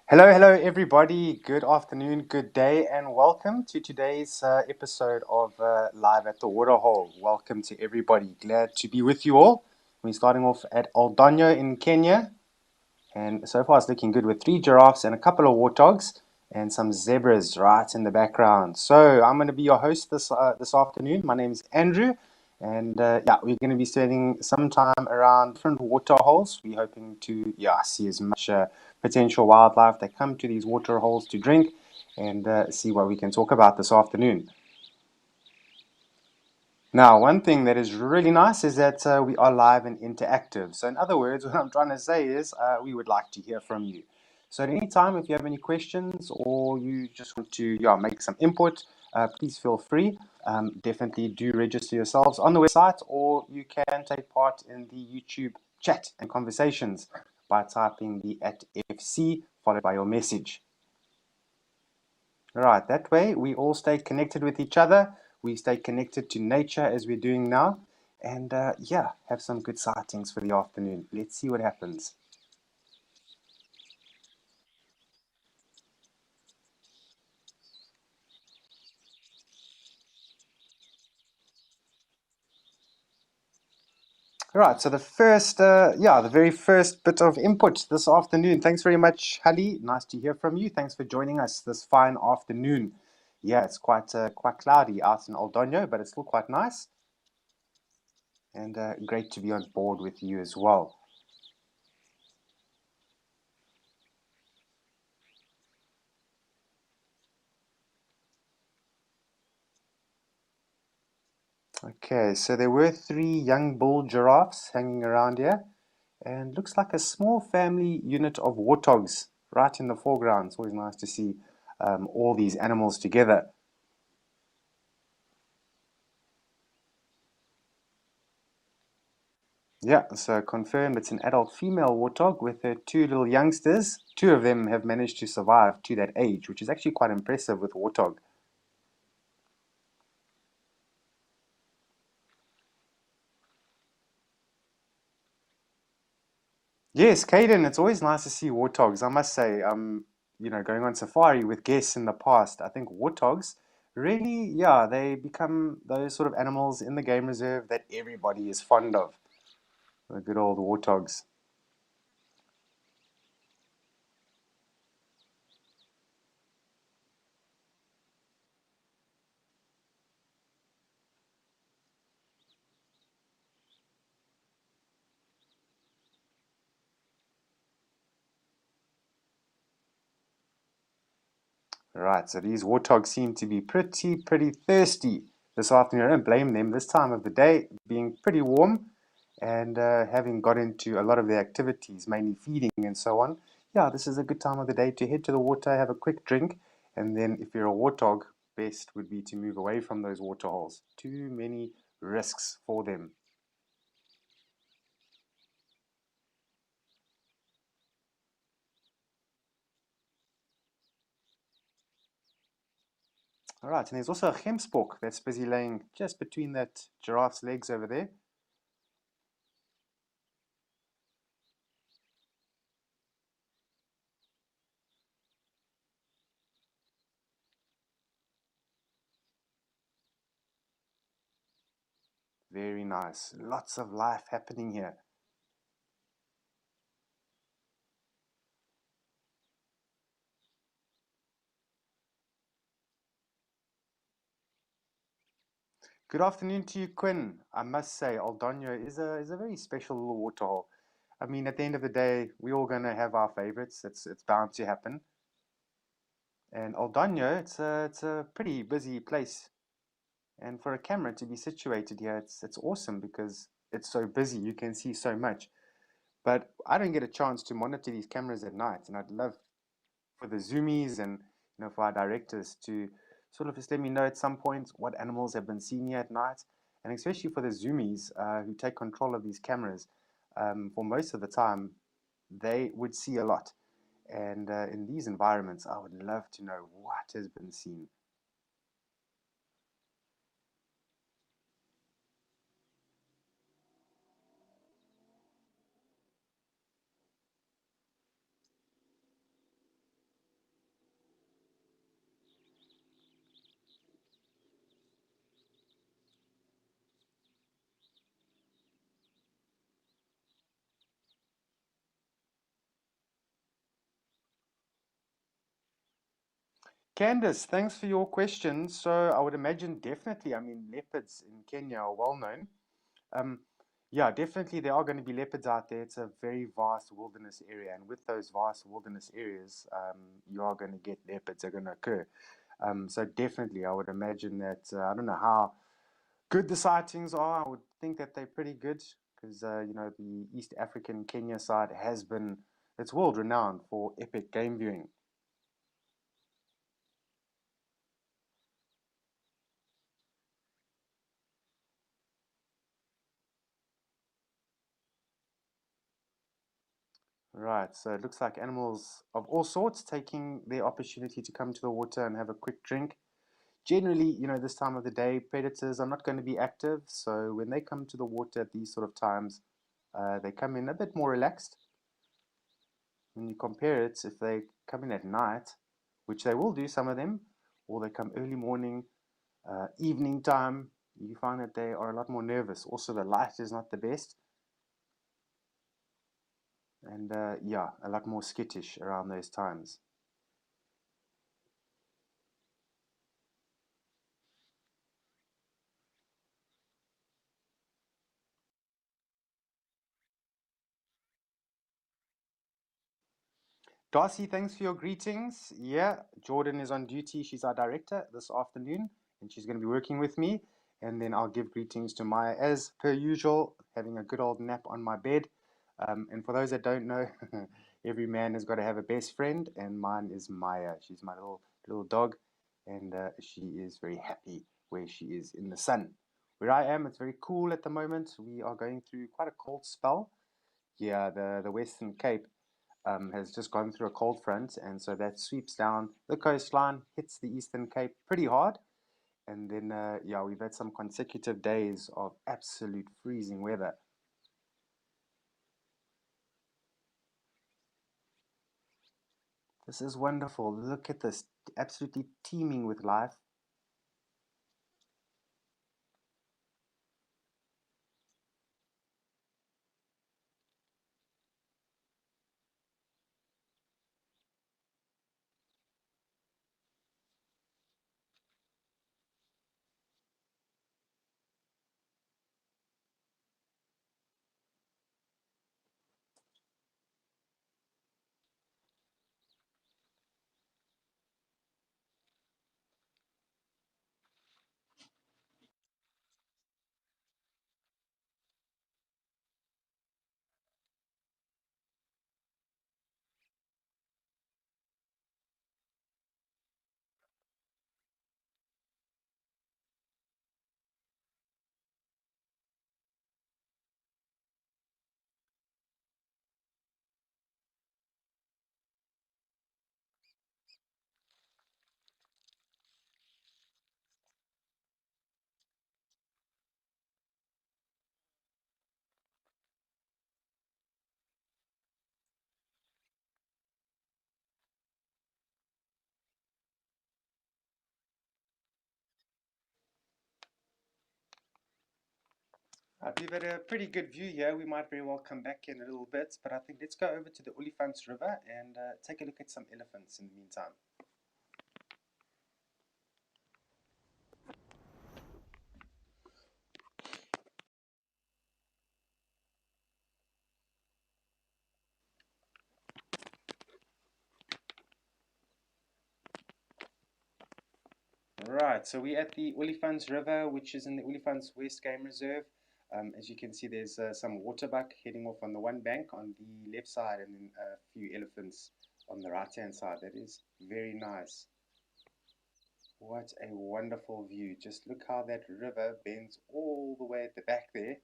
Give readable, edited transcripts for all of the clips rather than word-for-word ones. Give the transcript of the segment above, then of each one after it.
Hello, everybody. Good afternoon, good day, and welcome to today's episode of Live at the Waterhole. Welcome to everybody. Glad to be with you all. We're starting off at Oldonyo in Kenya, and so far it's looking good with 3 giraffes and a couple of warthogs and some zebras right in the background. So I'm going to be your host this afternoon. My name is Andrew, and we're going to be spending some time around different water holes. We're hoping to see as much potential wildlife that come to these water holes to drink, and see what we can talk about this afternoon. Now, one thing that is really nice is that we are live and interactive. So, in other words, what I'm trying to say is we would like to hear from you. So, at any time, if you have any questions or you just want to make some input, please feel free. Definitely do register yourselves on the website, or you can take part in the YouTube chat and conversations by typing the @FC followed by your message. Right, that way we all stay connected with each other. We stay connected to nature as we're doing now. And have some good sightings for the afternoon. Let's see what happens. All right, so the very first bit of input this afternoon. Thanks very much, Hali. Nice to hear from you. Thanks for joining us this fine afternoon. Yeah, it's quite cloudy out in Oldonyo, but it's still quite nice. And great to be on board with you as well. Okay, so there were 3 young bull giraffes hanging around here, and looks like a small family unit of warthogs right in the foreground. It's always nice to see all these animals together. Yeah, so confirmed it's an adult female warthog with her 2 little youngsters. 2 of them have managed to survive to that age, which is actually quite impressive with warthog. Yes, Caden, it's always nice to see warthogs. I must say, going on safari with guests in the past, I think warthogs really, they become those sort of animals in the game reserve that everybody is fond of. The good old warthogs. Right, so these warthogs seem to be pretty thirsty this afternoon. I don't blame them this time of the day, being pretty warm and having got into a lot of their activities, mainly feeding and so on. Yeah, this is a good time of the day to head to the water, have a quick drink, and then if you're a warthog, best would be to move away from those water holes. Too many risks for them. All right, and there's also a gemsbok that's busy laying just between that giraffe's legs over there. Very nice. Lots of life happening here. Good afternoon to you, Quinn. I must say, Aldonyo is a very special little waterhole. I mean, at the end of the day, we're all gonna have our favorites. It's bound to happen. And Aldonyo, it's a pretty busy place. And for a camera to be situated here, it's awesome because it's so busy. You can see so much. But I don't get a chance to monitor these cameras at night, and I'd love for the zoomies and for our directors to sort of just let me know at some point what animals have been seen here at night, and especially for the zoomies who take control of these cameras. For most of the time, they would see a lot, and in these environments, I would love to know what has been seen. Candace, thanks for your question. So I would imagine definitely, I mean, leopards in Kenya are well known. Um, yeah, definitely there are going to be leopards out there. It's a very vast wilderness area, and with those vast wilderness areas, you are going to get leopards are going to occur. So definitely, I would imagine that I don't know how good the sightings are. I would think that they're pretty good because the East African Kenya side has been it's world renowned for epic game viewing. Right, so it looks like animals of all sorts taking their opportunity to come to the water and have a quick drink. Generally, this time of the day, predators are not going to be active, so when they come to the water at these sort of times, they come in a bit more relaxed. When you compare it, if they come in at night, which they will do, some of them, or they come early morning, evening time, you find that they are a lot more nervous. Also, the light is not the best, and yeah, a lot more skittish around those times. Darcy, thanks for your greetings. Yeah, Jordan is on duty. She's our director this afternoon, and she's going to be working with me. And then I'll give greetings to Maya, as per usual, having a good old nap on my bed. And for those that don't know, every man has got to have a best friend, and mine is Maya. She's my little dog, and she is very happy where she is in the sun. Where I am, it's very cool at the moment. We are going through quite a cold spell. Yeah, the Western Cape has just gone through a cold front, and so that sweeps down the coastline, hits the Eastern Cape pretty hard, and then yeah, we've had some consecutive days of absolute freezing weather. This is wonderful. Look at this, absolutely teeming with life. We've had a pretty good view here. We might very well come back in a little bit, but I think let's go over to the Olifants River and take a look at some elephants in the meantime. Right, so we're at the Olifants River, which is in the Olifants West Game Reserve. As you can see, there's some waterbuck heading off on the one bank on the left side, and then a few elephants on the right-hand side. That is very nice. What a wonderful view. Just look how that river bends all the way at the back there.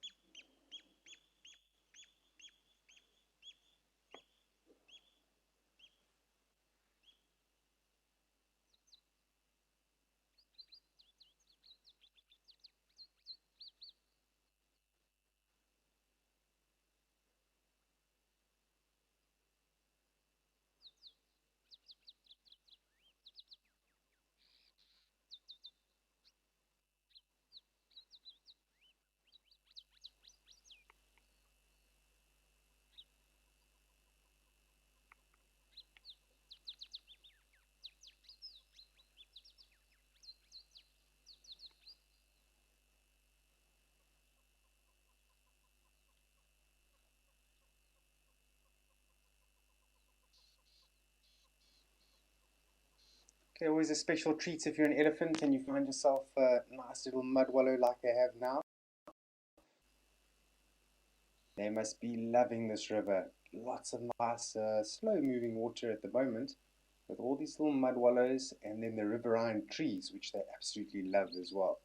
Okay, always a special treat if you're an elephant and you find yourself a nice little mud wallow like I have now. They must be loving this river. Lots of nice, slow-moving water at the moment, with all these little mud wallows and then the riverine trees, which they absolutely love as well.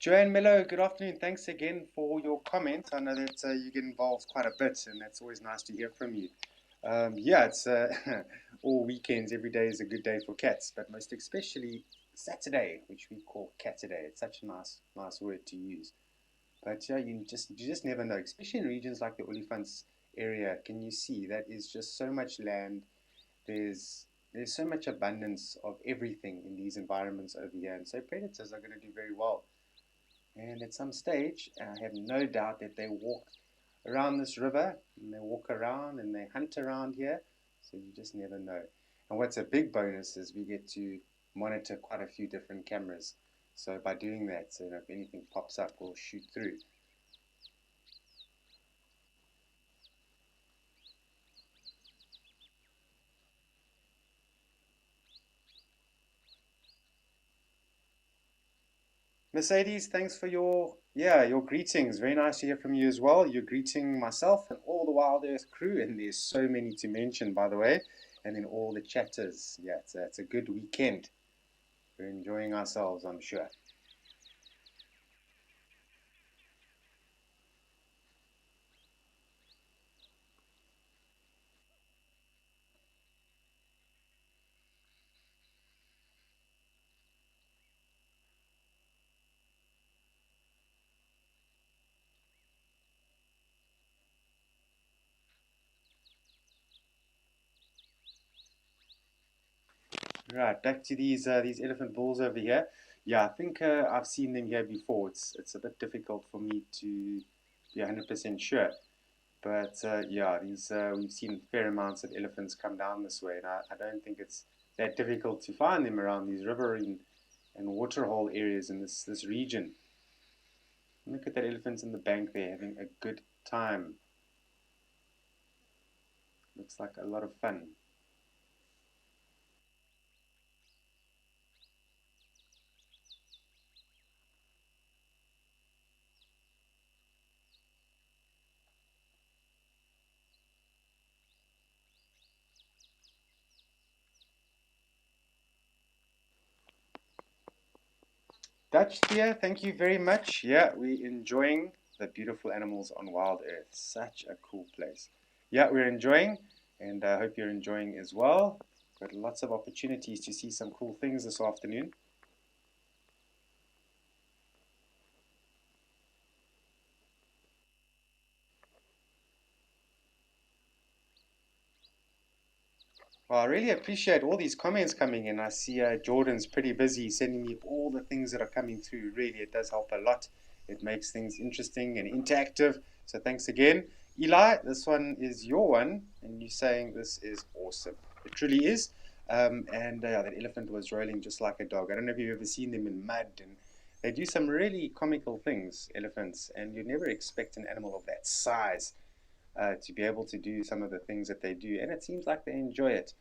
Joanne Mello, good afternoon. Thanks again for your comment. I know that you get involved quite a bit, and that's always nice to hear from you. Yeah, it's all weekends, every day is a good day for cats, but most especially Saturday, which we call Cataday. It's such a nice word to use. But yeah, you just never know, especially in regions like the Olifants area. Can you see that is just so much land? There's so much abundance of everything in these environments over here, and so predators are going to do very well. And at some stage, I have no doubt that they walk around this river and they walk around and they hunt around here. So you just never know. And what's a big bonus is we get to monitor quite a few different cameras. So by doing that, so if anything pops up, we'll shoot through. Mercedes, thanks for your greetings. Very nice to hear from you as well. You're greeting myself and all the Wild Earth crew, and there's so many to mention, by the way, and then all the chatters. Yeah, it's a good weekend. We're enjoying ourselves, I'm sure. Right, back to these elephant bulls over here. Yeah, I think I've seen them here before. It's a bit difficult for me to be 100% sure. But yeah, these we've seen fair amounts of elephants come down this way, and I don't think it's that difficult to find them around these river and waterhole areas in this region. Look at that elephant in the bank there having a good time. Looks like a lot of fun. Dutch dear, thank you very much. Yeah, we're enjoying the beautiful animals on Wild Earth. Such a cool place. Yeah, we're enjoying, and I hope you're enjoying as well. Got lots of opportunities to see some cool things this afternoon. Well, I really appreciate all these comments coming in. I see Jordan's pretty busy sending me all the things that are coming through. Really, it does help a lot. It makes things interesting and interactive. So thanks again. Eli, this one is your one, and you're saying this is awesome. It truly is. And that elephant was rolling just like a dog. I don't know if you've ever seen them in mud, and they do some really comical things, elephants, and you never expect an animal of that size to be able to do some of the things that they do. And it seems like they enjoy it,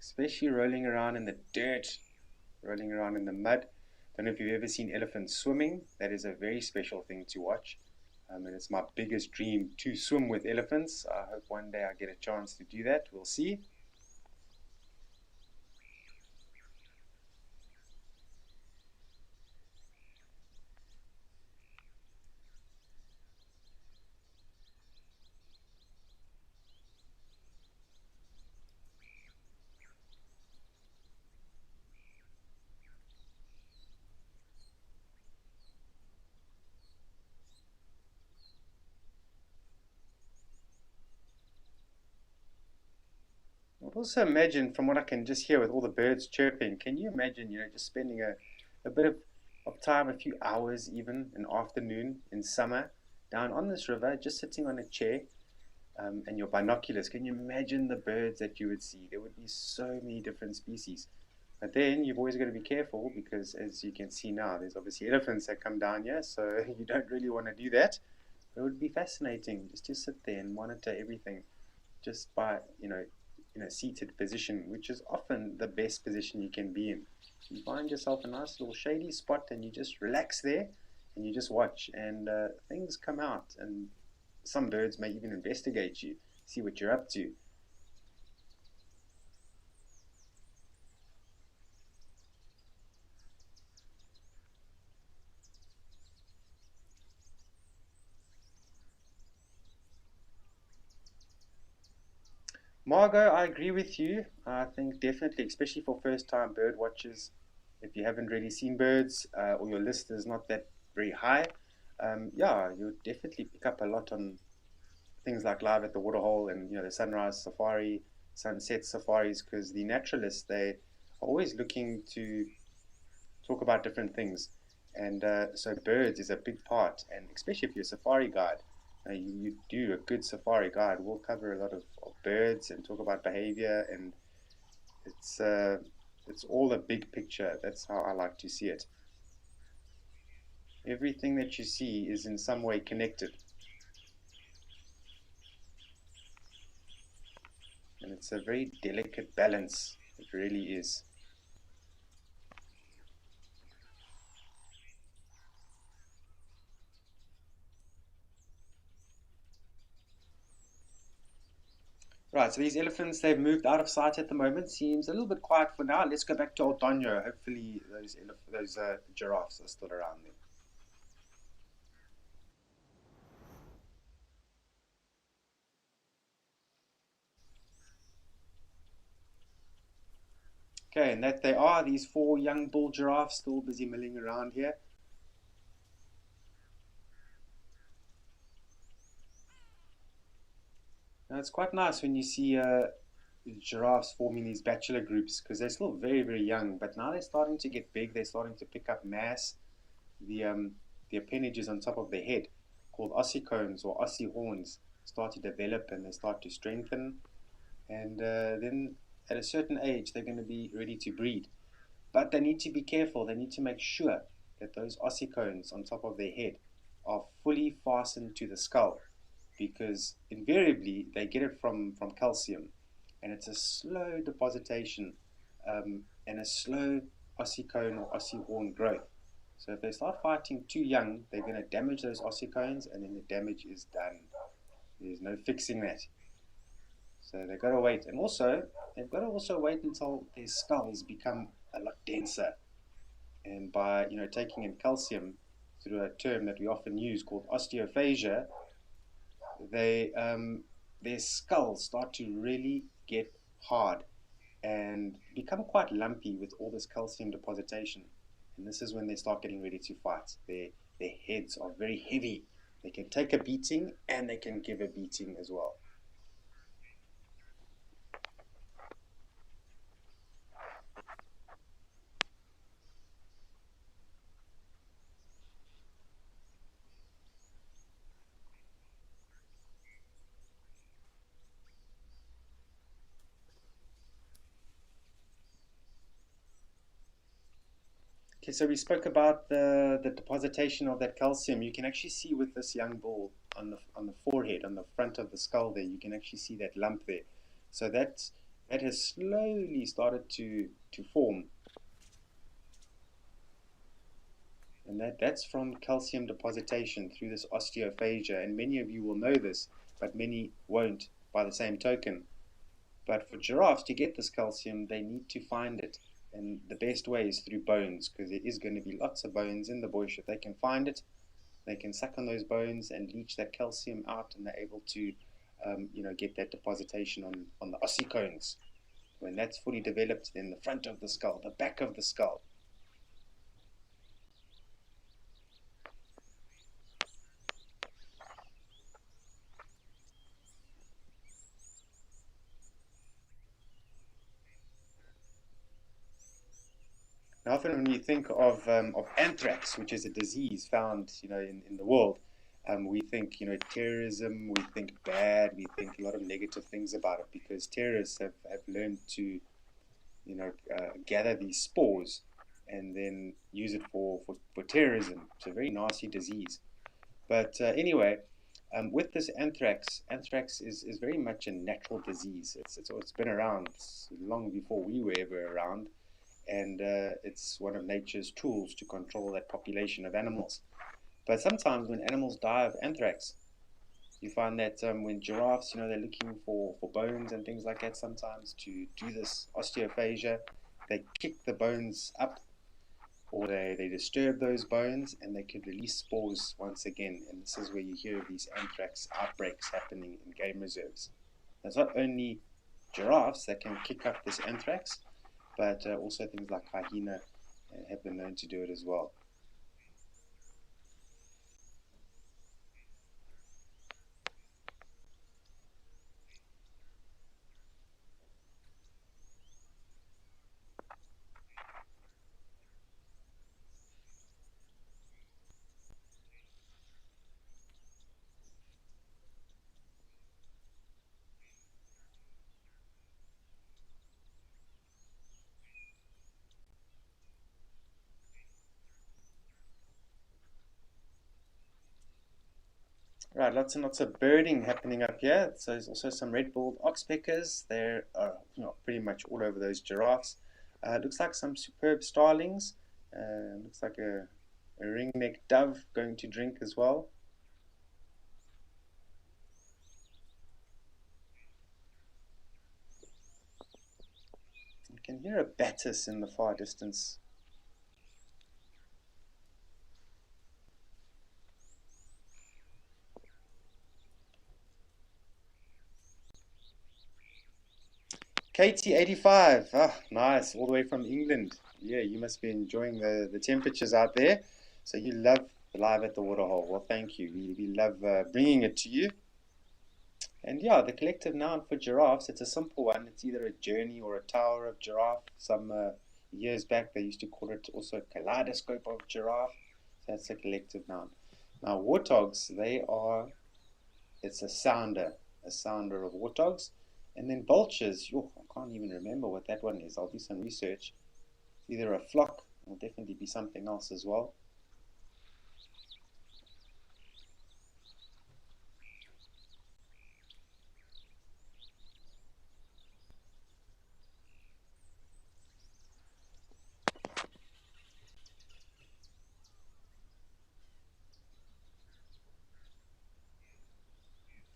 especially rolling around in the dirt, rolling around in the mud. Don't know if you've ever seen elephants swimming. That is a very special thing to watch. And it's my biggest dream to swim with elephants. I hope one day I get a chance to do that. We'll see. But also imagine, from what I can just hear with all the birds chirping, can you imagine, just spending a bit of time, a few hours even, an afternoon in summer, down on this river, just sitting on a chair, and your binoculars. Can you imagine the birds that you would see? There would be so many different species. But then you've always got to be careful because, as you can see now, there's obviously elephants that come down here, so you don't really want to do that. But it would be fascinating just to sit there and monitor everything just by, in a seated position, which is often the best position you can be in. You find yourself a nice little shady spot and you just relax there and you just watch, and things come out, and some birds may even investigate you, see what you're up to. Margot, I agree with you. I think definitely, especially for first time bird watchers, if you haven't really seen birds, or your list is not that very high, yeah, you'll definitely pick up a lot on things like live at the waterhole and the sunrise safari, sunset safaris, because the naturalists, they are always looking to talk about different things, and so birds is a big part, and especially if you're a safari guide, you do a good safari guide. We'll cover a lot of birds and talk about behavior, and it's uh, it's all a big picture. That's how I like to see it. Everything that you see is in some way connected, and it's a very delicate balance. It really is. Right, so these elephants, they've moved out of sight at the moment. Seems a little bit quiet for now. Let's go back to Old Donyo. Hopefully those giraffes are still around there. Okay, and that they are, these four young bull giraffes still busy milling around here. Now, it's quite nice when you see giraffes forming these bachelor groups because they're still very, very young, but now they're starting to get big, they're starting to pick up mass. The appendages on top of their head, called ossicones or ossihorns, start to develop and they start to strengthen. And then at a certain age, they're going to be ready to breed. But they need to be careful. They need to make sure that those ossicones on top of their head are fully fastened to the skull, because invariably they get it from calcium, and it's a slow depositation, and a slow ossicone or ossihorn growth. So if they start fighting too young, they're going to damage those ossicones, and then the damage is done. There's no fixing that. So they've got to wait, and also they've got to also wait until their skulls become a lot denser. And by taking in calcium through a term that we often use called osteophagia, they their skulls start to really get hard and become quite lumpy with all this calcium depositation. And this is when they start getting ready to fight. Their heads are very heavy. They can take a beating and they can give a beating as well. Okay, so we spoke about the depositation of that calcium. You can actually see with this young bull on the forehead, on the front of the skull there, you can actually see that lump there. So that has slowly started to form, and that's from calcium depositation through this osteophagia. And many of you will know this, but many won't by the same token. But for giraffes to get this calcium, they need to find it. And the best way is through bones, because there is going to be lots of bones in the bush. If they can find it, they can suck on those bones and leach that calcium out, and they're able to, get that depositation on the ossicones. When that's fully developed, then the front of the skull, the back of the skull. Now, often when we think of anthrax, which is a disease found, in the world, we think, terrorism, we think bad, we think a lot of negative things about it because terrorists have learned to, gather these spores and then use it for terrorism. It's a very nasty disease. But anyway, with this anthrax is very much a natural disease. It's been around long before we were ever around, and it's one of nature's tools to control that population of animals. But sometimes when animals die of anthrax, you find that when giraffes, they're looking for bones and things like that sometimes to do this osteophagia, they kick the bones up or they disturb those bones and they could release spores once again. And this is where you hear of these anthrax outbreaks happening in game reserves. There's not only giraffes that can kick up this anthrax, but also things like hyena have been known to do it as well. Right, lots and lots of birding happening up here. So there's also some red-billed oxpeckers. They're pretty much all over those giraffes. Looks like some superb starlings. Looks like a ring-necked dove going to drink as well. You can hear a batis in the far distance. KT85, nice, all the way from England. Yeah, you must be enjoying the temperatures out there. So you love live at the waterhole. Well, thank you. We love bringing it to you. And yeah, the collective noun for giraffes, it's a simple one. It's either a journey or a tower of giraffe. Some years back, they used to call it also a kaleidoscope of giraffe. So that's a collective noun. Now, warthogs, it's a sounder of warthogs. And then vultures, I can't even remember what that one is. I'll do some research. Either a flock, will definitely be something else as well.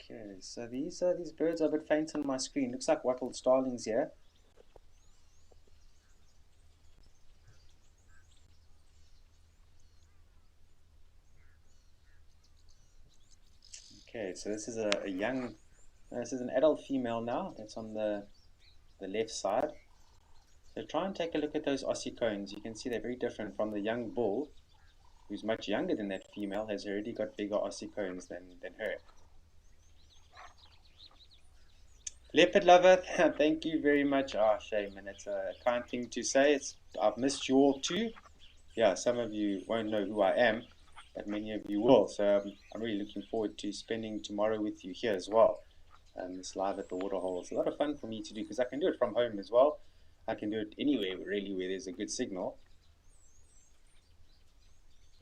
Okay, so these birds are a bit faint on my screen. Looks like wattled starlings here. Okay, so this is a young, this is an adult female now. It's on the left side. So try and take a look at those ossicones. You can see they're very different from the young bull, who's much younger than that female, has already got bigger ossicones than her. Leopard lover, thank you very much. Shame, and it's a kind thing to say. I've missed you all too. Yeah, some of you won't know who I am, but many of you will. So I'm really looking forward to spending tomorrow with you here as well. It's live at the waterhole. It's a lot of fun for me to do because I can do it from home as well. I can do it anywhere really where there's a good signal.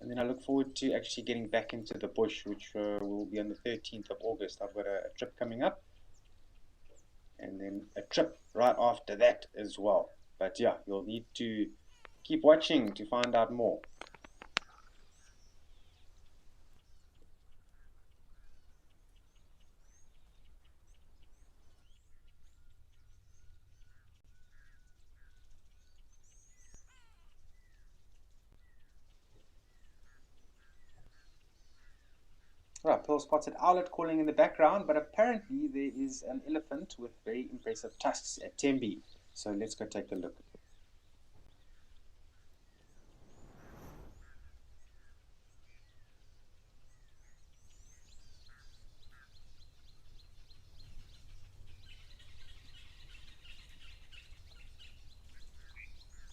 And then I look forward to actually getting back into the bush, which will be on the 13th of August. I've got a trip coming up, and then a trip right after that as well. But yeah, you'll need to keep watching to find out more. Right, pearl spotted owlet calling in the background, but apparently there is an elephant with very impressive tusks at Tembe. So let's go take a look.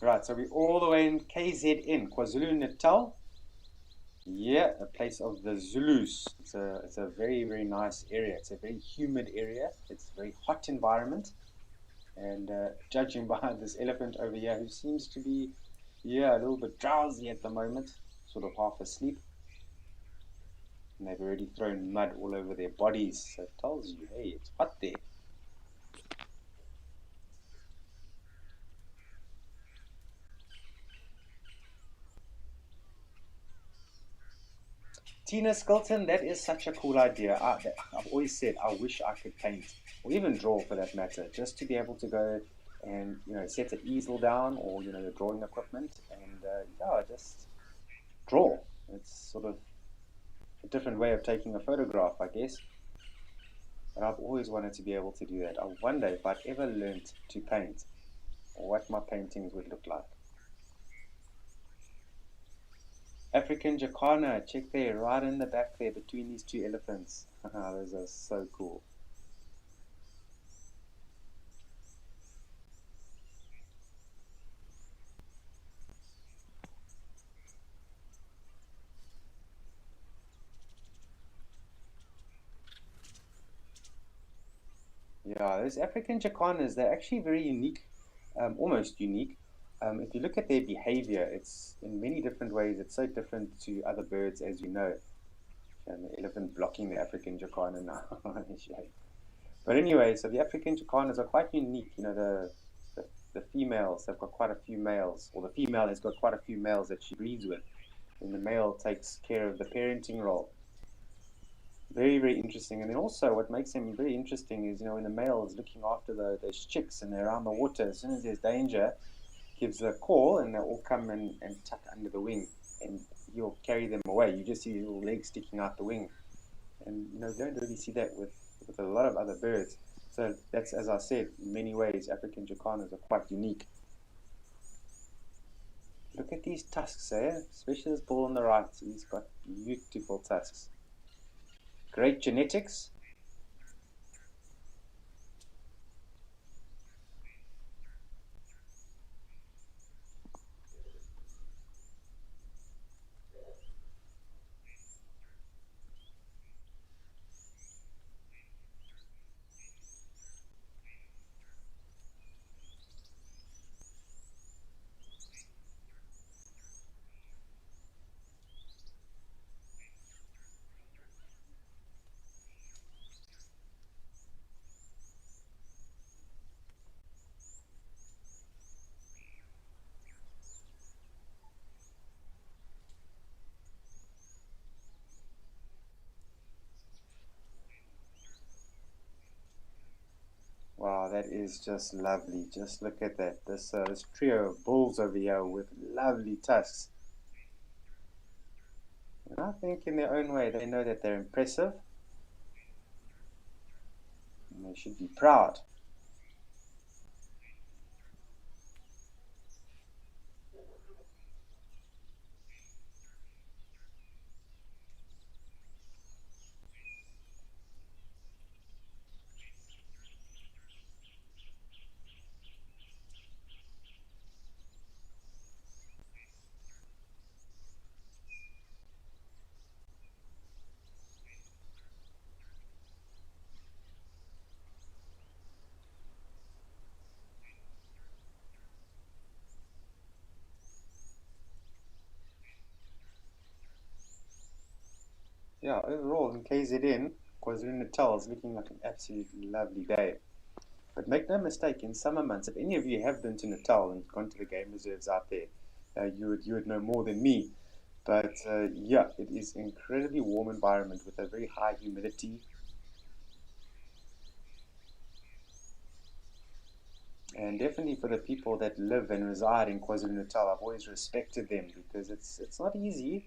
Right, Right, so we're all the way in KZN, KwaZulu-Natal. Yeah, a place of the Zulus. It's a very, very nice area. It's a very humid area. It's a very hot environment. And judging by this elephant over here, who seems to be, yeah, a little bit drowsy at the moment, sort of half asleep. And they've already thrown mud all over their bodies. So it tells you, hey, it's hot there. Tina Skelton, that is such a cool idea. I've always said I wish I could paint, or even draw for that matter, just to be able to go and set an easel down, or your drawing equipment, and yeah, just draw. It's sort of a different way of taking a photograph, I guess. But I've always wanted to be able to do that. I wonder if I'd ever learned to paint, or what my paintings would look like. African jacana, check there, right in the back there between these two elephants. Those are so cool. Yeah, those African jacanas, they're actually very unique, almost unique. If you look at their behavior, it's in many different ways, it's so different to other birds, as you know. And the elephant blocking the African jacana now. But anyway, so the African jacanas are quite unique. The females have got quite a few males, or the female has got quite a few males that she breeds with, and the male takes care of the parenting role. Very, very interesting. And then also, what makes them very interesting is, when the male is looking after those chicks and they're around the water, as soon as there's danger, gives a call and they'll all come and tuck under the wing, and he'll carry them away. You just see his little legs sticking out the wing. And, you don't really see that with a lot of other birds. So that's, as I said, in many ways, African jacanas are quite unique. Look at these tusks, especially this bull on the right. He's got beautiful tusks. Great genetics. Wow, that is just lovely. Just look at that. This trio of bulls over here with lovely tusks. And I think in their own way, they know that they're impressive. And they should be proud. Yeah, overall in KZN, KwaZulu-Natal is looking like an absolutely lovely day. But make no mistake, in summer months, if any of you have been to Natal and gone to the game reserves out there, you would know more than me. But yeah, it is an incredibly warm environment with a very high humidity. And definitely for the people that live and reside in KwaZulu-Natal, I've always respected them because it's not easy.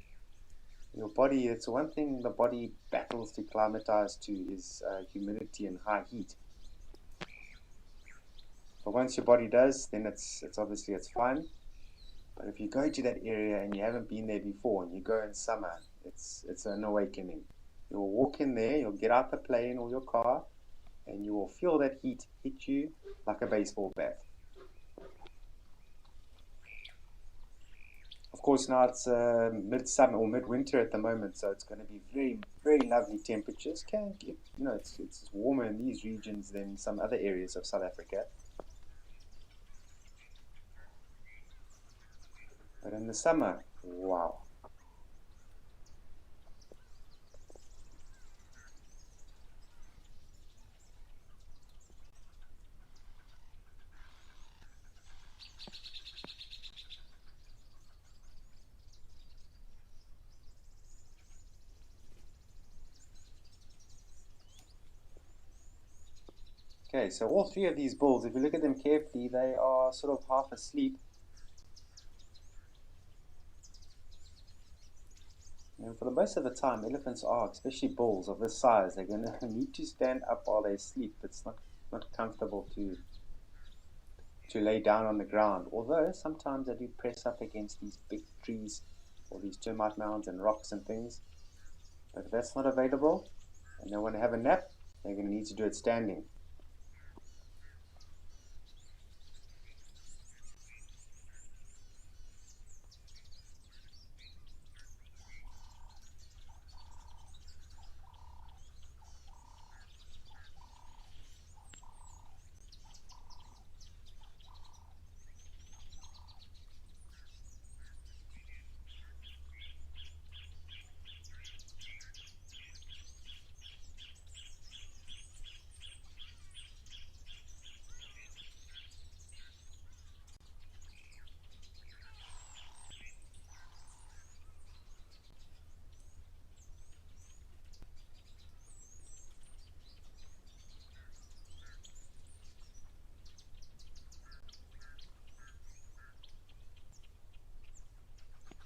Your body, it's one thing the body battles to climatize to is humidity and high heat. But once your body does, then it's obviously it's fine. But if you go to that area and you haven't been there before and you go in summer, it's an awakening. You'll walk in there, you'll get out the plane or your car, and you will feel that heat hit you like a baseball bat. course, now it's midsummer or midwinter at the moment, so it's going to be very, very lovely temperatures. Can get, it's warmer in these regions than some other areas of South Africa. But in the summer, wow. Okay, so all three of these bulls, if you look at them carefully, they are sort of half asleep. And for the most of the time, elephants are, especially bulls of this size, they're going to need to stand up while they sleep. It's not comfortable to lay down on the ground. Although sometimes they do press up against these big trees or these termite mounds and rocks and things. But if that's not available and they want to have a nap, they're going to need to do it standing.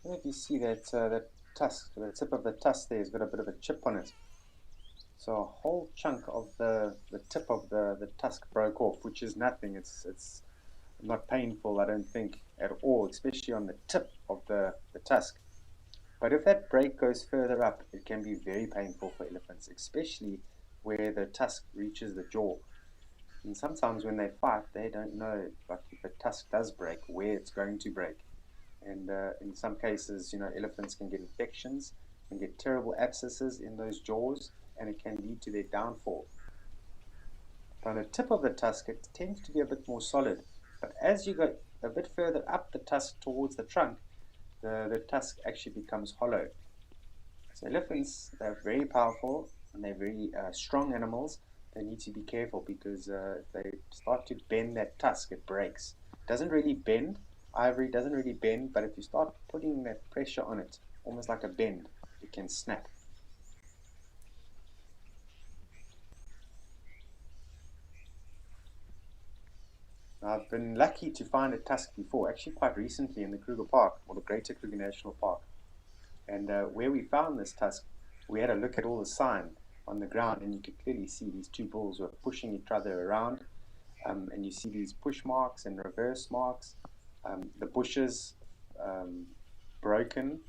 I don't know if you see that tusk, the tip of the tusk there has got a bit of a chip on it. So a whole chunk of the tip of the tusk broke off, which is nothing. It's not painful, I don't think, at all, especially on the tip of the tusk. But if that break goes further up, it can be very painful for elephants, especially where the tusk reaches the jaw. And sometimes when they fight, they don't know, like if a tusk does break, where it's going to break. And in some cases, elephants can get infections, can get terrible abscesses in those jaws, and it can lead to their downfall. On the tip of the tusk, it tends to be a bit more solid. But as you go a bit further up the tusk towards the trunk, the tusk actually becomes hollow. So elephants, they're very powerful and they're very strong animals. They need to be careful because if they start to bend that tusk, it breaks. It doesn't really bend. Ivory doesn't really bend, but if you start putting that pressure on it, almost like a bend, it can snap. Now, I've been lucky to find a tusk before, actually quite recently in the Kruger Park, or the Greater Kruger National Park. And where we found this tusk, we had a look at all the sign on the ground, and you could clearly see these two bulls were pushing each other around. And you see these push marks and reverse marks. The bushes broken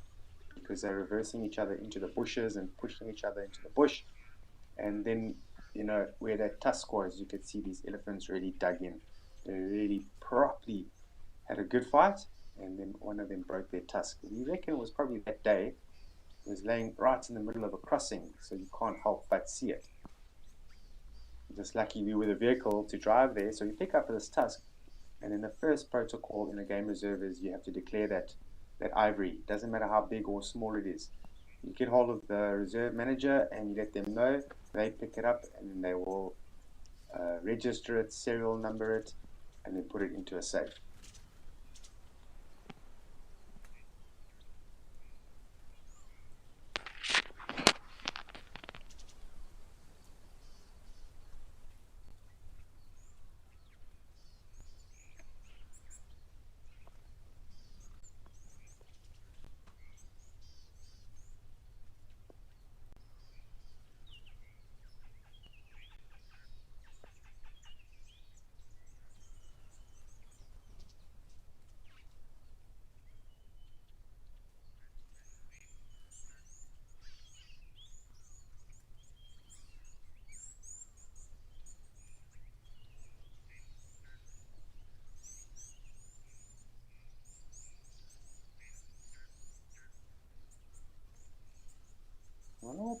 because they're reversing each other into the bushes and pushing each other into the bush. And then, where that tusk was, you could see these elephants really dug in. They really properly had a good fight, and then one of them broke their tusk. We reckon it was probably that day. It was laying right in the middle of a crossing, so you can't help but see it. Just lucky we were the vehicle to drive there, so you pick up this tusk, and then the first protocol in a game reserve is you have to declare that ivory. Doesn't matter how big or small it is. You get hold of the reserve manager and you let them know. They pick it up and then they will register it, serial number it, and then put it into a safe.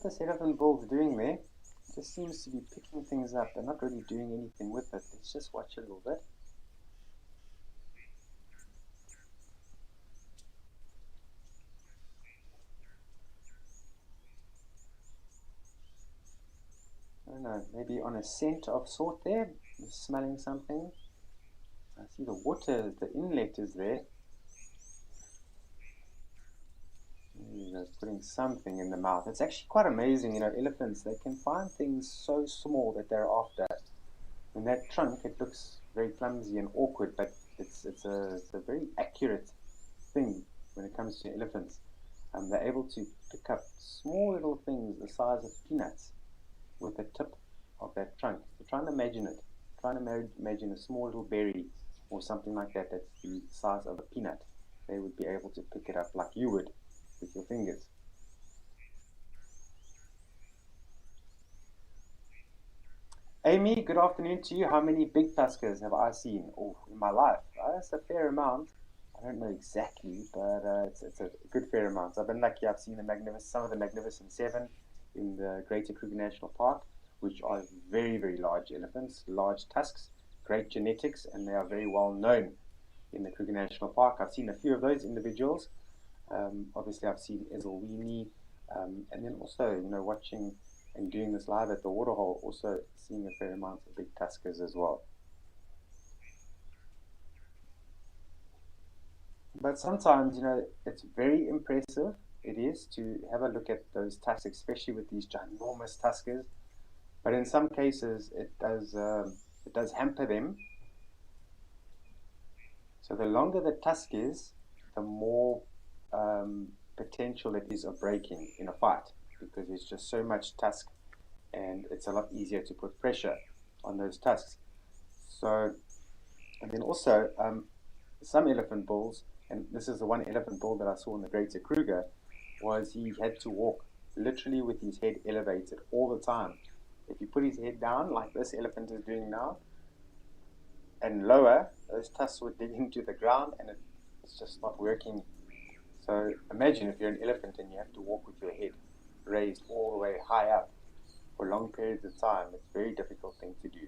what this elephant bull's doing there. It just seems to be picking things up. They're not really doing anything with it. Let's just watch a little bit. I don't know, maybe on a scent of sort there, smelling something. I see the water, the inlet is there. Putting something in the mouth. It's actually quite amazing, you know, elephants, they can find things so small that they're after. In that trunk, it looks very clumsy and awkward, but it's a very accurate thing when it comes to elephants. They're able to pick up small little things the size of peanuts with the tip of that trunk. So try and imagine it. Try and imagine a small little berry or something like that that's the size of a peanut. They would be able to pick it up like you would with your fingers. Amy, good afternoon to you. How many big tuskers have I seen? Oh, in my life? That's a fair amount. I don't know exactly, but it's a good fair amount. I've been lucky. I've seen some of the Magnificent Seven in the Greater Kruger National Park, which are very, very large elephants, large tusks, great genetics, and they are very well known in the Kruger National Park. I've seen a few of those individuals. Obviously, I've seen Ezelweenie, and then also, you know, watching and doing this live at the waterhole, also seeing a fair amount of big tuskers as well. But sometimes, you know, it's very impressive. It is to have a look at those tusks, especially with these ginormous tuskers. But in some cases, it does hamper them. So the longer the tusk is, the more potential it is of breaking in a fight, because there's just so much tusk, and it's a lot easier to put pressure on those tusks. So, and then also some elephant bulls, and this is the one elephant bull that I saw in the Greater Kruger, was he had to walk literally with his head elevated all the time. If you put his head down like this elephant is doing now, and lower, those tusks would dig into the ground, and it's just not working. So imagine if you're an elephant and you have to walk with your head raised all the way high up for long periods of time. It's a very difficult thing to do.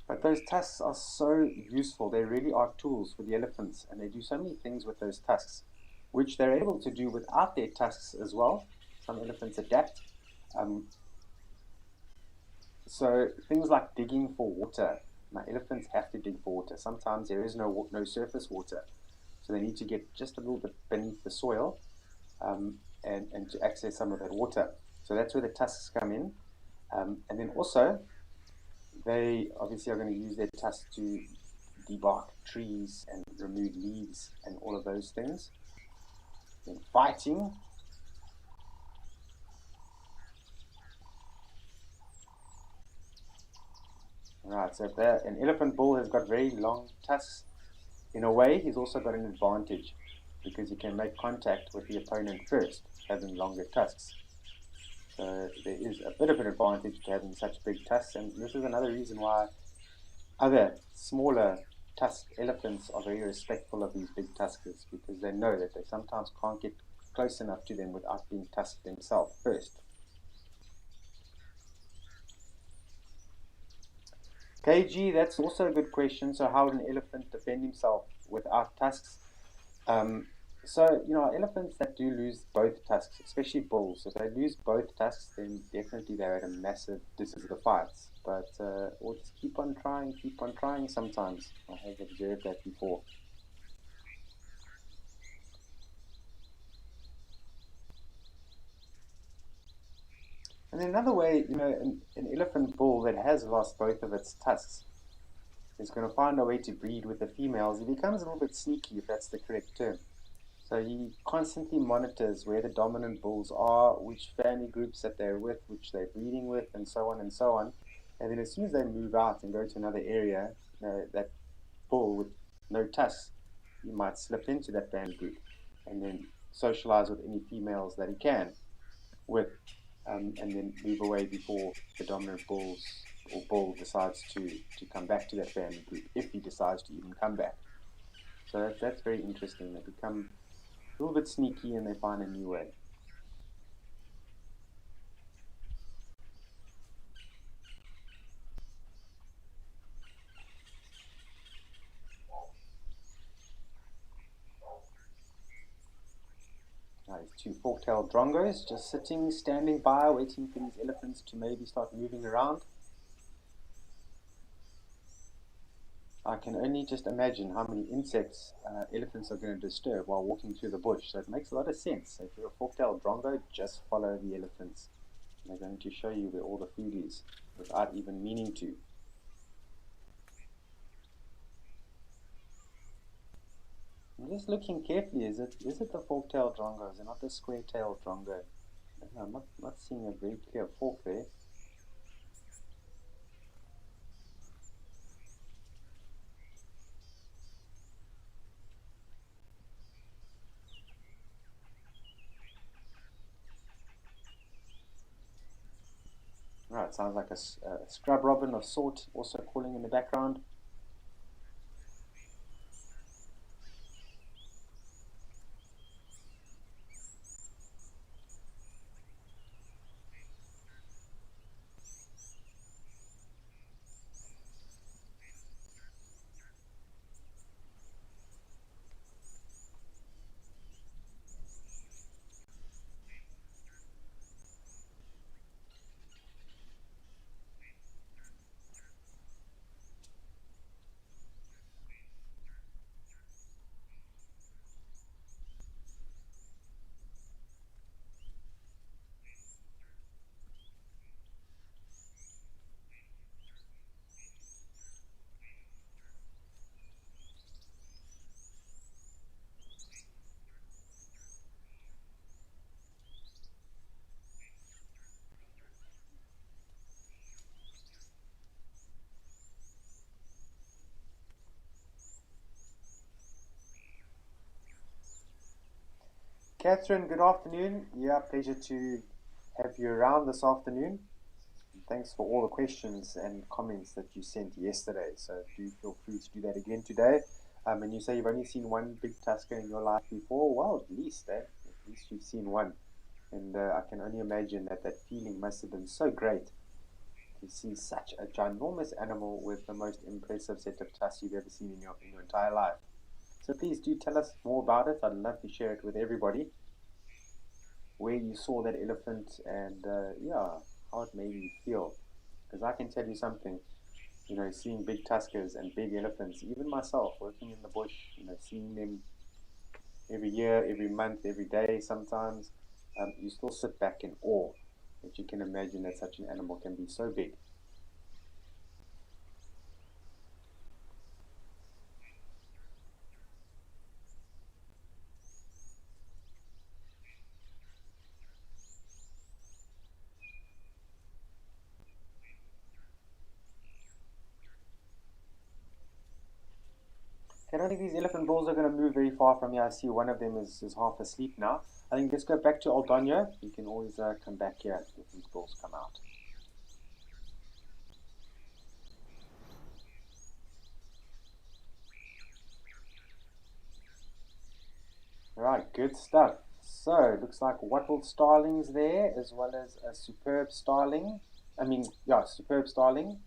But those tusks are so useful. They really are tools for the elephants, and they do so many things with those tusks, which they're able to do without their tusks as well. Some elephants adapt. So things like digging for water. Now, elephants have to dig for water. Sometimes there is no surface water, so they need to get just a little bit beneath the soil and to access some of that water. So that's where the tusks come in. And then also, they obviously are going to use their tusks to debark trees and remove leaves and all of those things. Then fighting. Right, so if an elephant bull has got very long tusks, in a way he's also got an advantage, because he can make contact with the opponent first, having longer tusks. So there is a bit of an advantage to having such big tusks, and this is another reason why other smaller tusked elephants are very respectful of these big tuskers, because they know that they sometimes can't get close enough to them without being tusked themselves first. KG, that's also a good question. So how would an elephant defend himself without tusks? So, you know, elephants that do lose both tusks, especially bulls, if they lose both tusks, then definitely they're at a massive disadvantage of the fights. But we'll just keep on trying sometimes. I have observed that before. And then another way, you know, an elephant bull that has lost both of its tusks is going to find a way to breed with the females. He becomes a little bit sneaky, if that's the correct term. So he constantly monitors where the dominant bulls are, which family groups that they're with, which they're breeding with, and so on and so on. And then as soon as they move out and go to another area, that bull with no tusks, he might slip into that family group and then socialize with any females that he can with, and then move away before the dominant bulls or bull decides to come back to that family group, if he decides to even come back. So that's very interesting. They become a little bit sneaky and they find a new way. Now these two fork-tailed drongos just sitting, standing by, waiting for these elephants to maybe start moving around. I can only just imagine how many insects elephants are going to disturb while walking through the bush. So it makes a lot of sense. So if you're a fork-tailed drongo, just follow the elephants. They're going to show you where all the food is without even meaning to. I'm just looking carefully. Is it the fork-tailed drongo? Is it not the square-tailed drongo? I'm not seeing a very clear fork there. Right, sounds like a scrub robin of sort also calling in the background. Catherine, good afternoon. Yeah, pleasure to have you around this afternoon. Thanks for all the questions and comments that you sent yesterday. So do feel free to do that again today. And you say you've only seen one big tusker in your life before. Well, at least you've seen one. And I can only imagine that feeling must have been so great to see such a ginormous animal with the most impressive set of tusks you've ever seen in your entire life. So please do tell us more about it. I'd love to share it with everybody. Where you saw that elephant and yeah, how it made you feel. Because I can tell you something, seeing big tuskers and big elephants, even myself working in the bush, seeing them every year, every month, every day sometimes, you still sit back in awe that you can imagine that such an animal can be so big. I don't think these elephant bulls are going to move very far from here. I see one of them is half asleep now. I think let's go back to Aldonio. You can always come back here if these bulls come out. Right, good stuff. So, it looks like wattled starlings there, as well as a superb starling. Superb starling.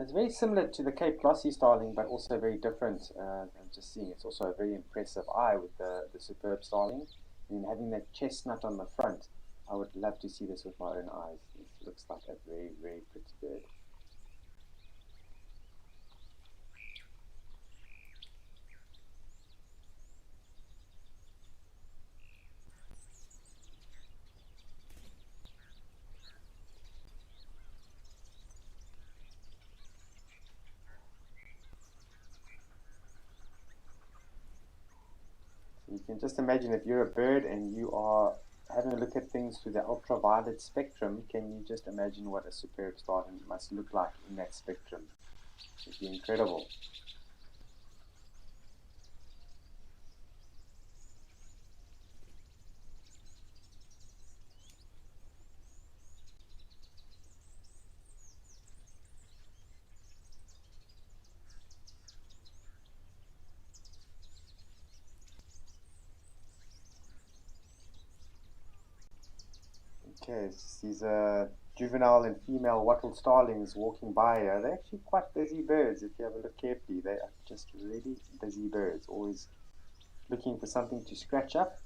It's very similar to the Cape glossy starling, but also very different. I'm just seeing it's also a very impressive eye with the superb starling. And having that chestnut on the front, I would love to see this with my own eyes. It looks like a very, very pretty bird. You can just imagine if you're a bird and you are having a look at things through the ultraviolet spectrum, can you just imagine what a superb starling must look like in that spectrum? It'd be incredible. Okay, it's just these juvenile and female wattle starlings walking by here. They're actually quite busy birds if you have a look carefully. They are just really busy birds, always looking for something to scratch up.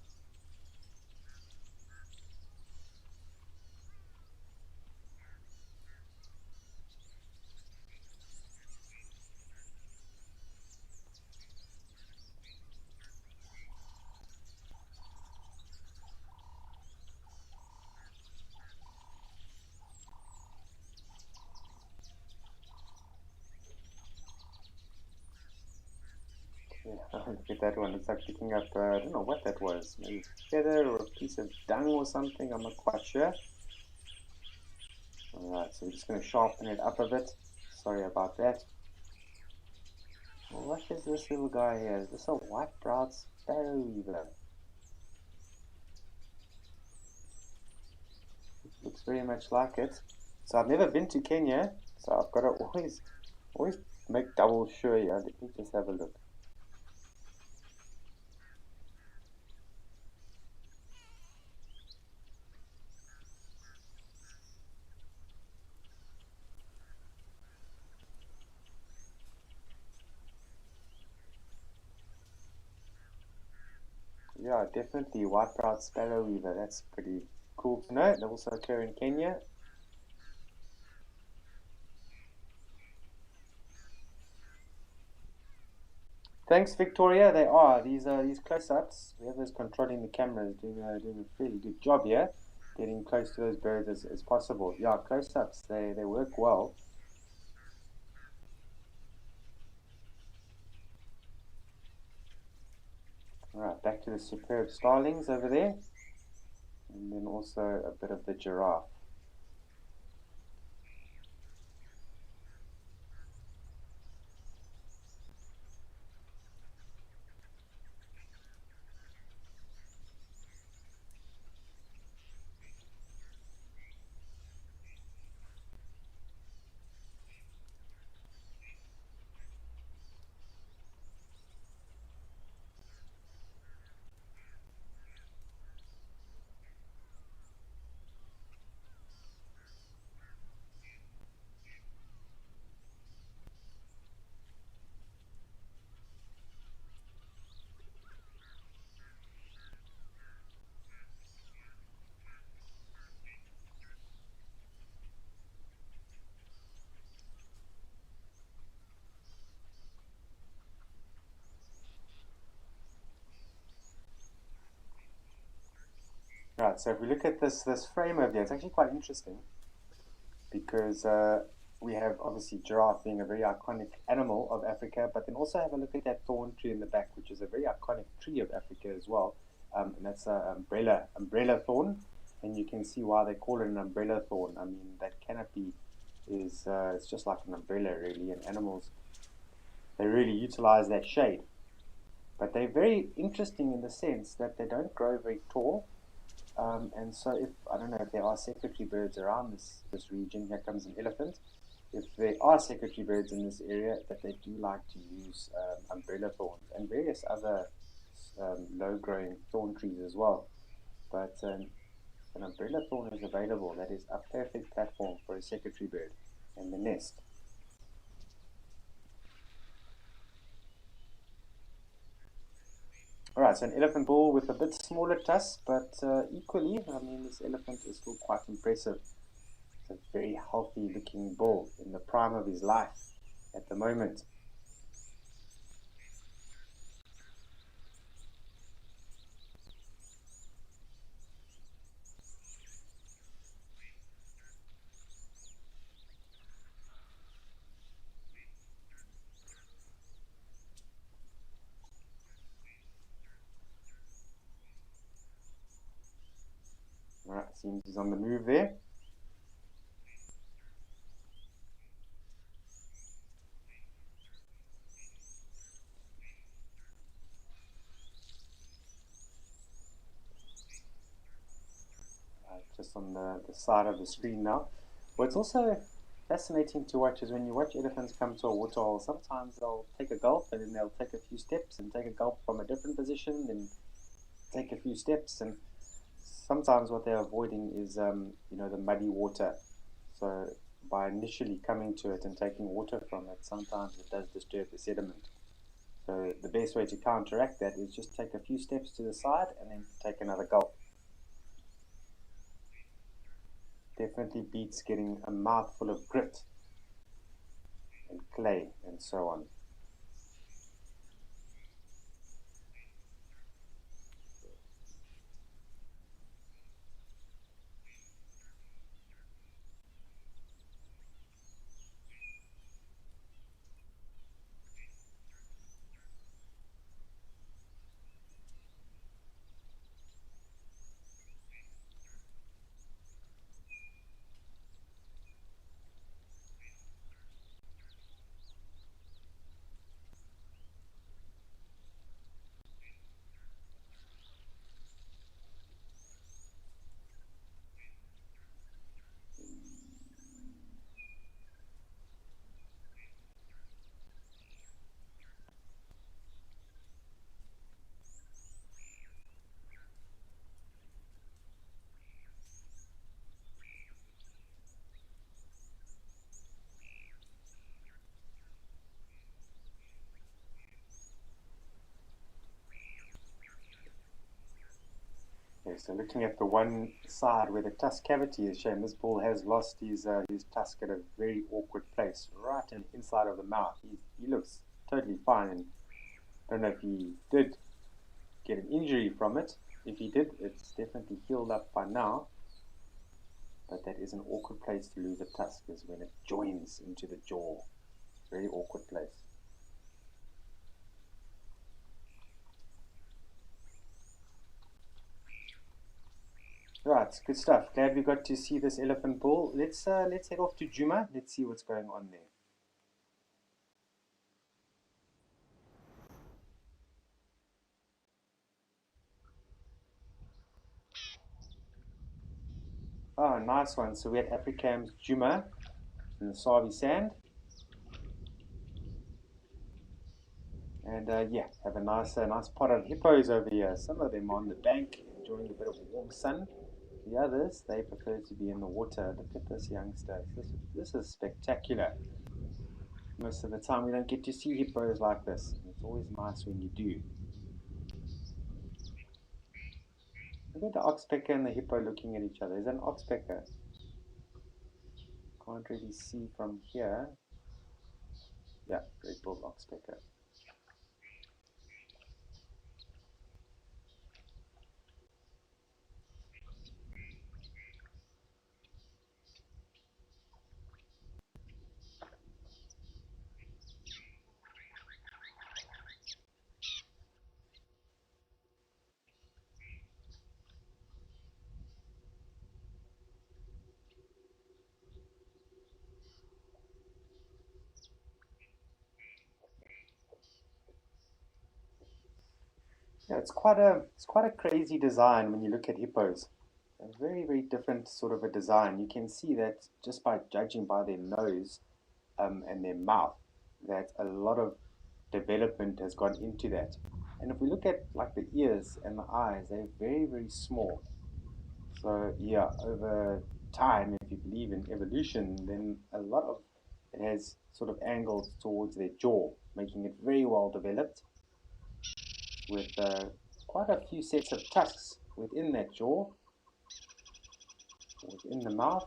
Yeah, look at that one. It's like picking up, I don't know what that was. Maybe a feather or a piece of dung or something. I'm not quite sure. Alright, so we're just going to sharpen it up a bit. Sorry about that. Well, what is this little guy here? Is this a white-browed sparrow weaver? It looks very much like it. So I've never been to Kenya, so I've got to always make double sure here. Let me just have a look. Yeah, definitely white-browed sparrow weaver. That's pretty cool to know. They also occur in Kenya. Thanks, Victoria. They are these close-ups. Whoever's controlling the camera is doing a fairly good job here, getting close to those birds as possible. Yeah, close-ups they work well. All right, back to the superb starlings over there, and then also a bit of the giraffe. Right, so if we look at this frame over here, it's actually quite interesting because we have obviously giraffe being a very iconic animal of Africa, but then also have a look at that thorn tree in the back, which is a very iconic tree of Africa as well, and that's an umbrella thorn, and you can see why they call it an umbrella thorn. I mean, that canopy is it's just like an umbrella really, and animals they really utilize that shade. But they're very interesting in the sense that they don't grow very tall. And so if, I don't know if there are secretary birds around this region, here comes an elephant. If there are secretary birds in this area, that they do like to use umbrella thorns and various other low-growing thorn trees as well. But an umbrella thorn is available. That is a perfect platform for a secretary bird and the nest. Alright, so an elephant bull with a bit smaller tusks, but equally, I mean, this elephant is still quite impressive. It's a very healthy looking bull in the prime of his life at the moment. Alright, seems he's on the move there. Just on the side of the screen now. What's also fascinating to watch is when you watch elephants come to a waterhole, sometimes they'll take a gulp and then they'll take a few steps and take a gulp from a different position, then take a few steps, and sometimes what they're avoiding is, the muddy water. So by initially coming to it and taking water from it, sometimes it does disturb the sediment. So the best way to counteract that is just take a few steps to the side and then take another gulp. Definitely beats getting a mouthful of grit and clay and so on. Okay, so looking at the one side where the tusk cavity is shown, this bull has lost his tusk at a very awkward place, right in the inside of the mouth. He looks totally fine, and I don't know if he did get an injury from it. If he did, it's definitely healed up by now. But that is an awkward place to lose a tusk, is when it joins into the jaw. Very awkward place. Right, good stuff. Glad we got to see this elephant bull. Let's head off to Juma. Let's see what's going on there. Oh, nice one. So we're at Africam's Juma in the Savi Sand. And yeah, have a nice pot of hippos over here. Some of them on the bank enjoying a bit of warm sun. The others, they prefer to be in the water. Look at this youngster. This is spectacular. Most of the time we don't get to see hippos like this. It's always nice when you do. Look at the oxpecker and the hippo looking at each other. Is that an oxpecker? Can't really see from here. Yeah, great bald oxpecker. Yeah, it's quite a crazy design when you look at hippos. A very, very different sort of a design. You can see that just by judging by their nose and their mouth, that a lot of development has gone into that. And if we look at like the ears and the eyes, they're very, very small. So yeah, over time, if you believe in evolution, then a lot of it has sort of angled towards their jaw, making it very well developed with quite a few sets of tusks within that jaw, within the mouth.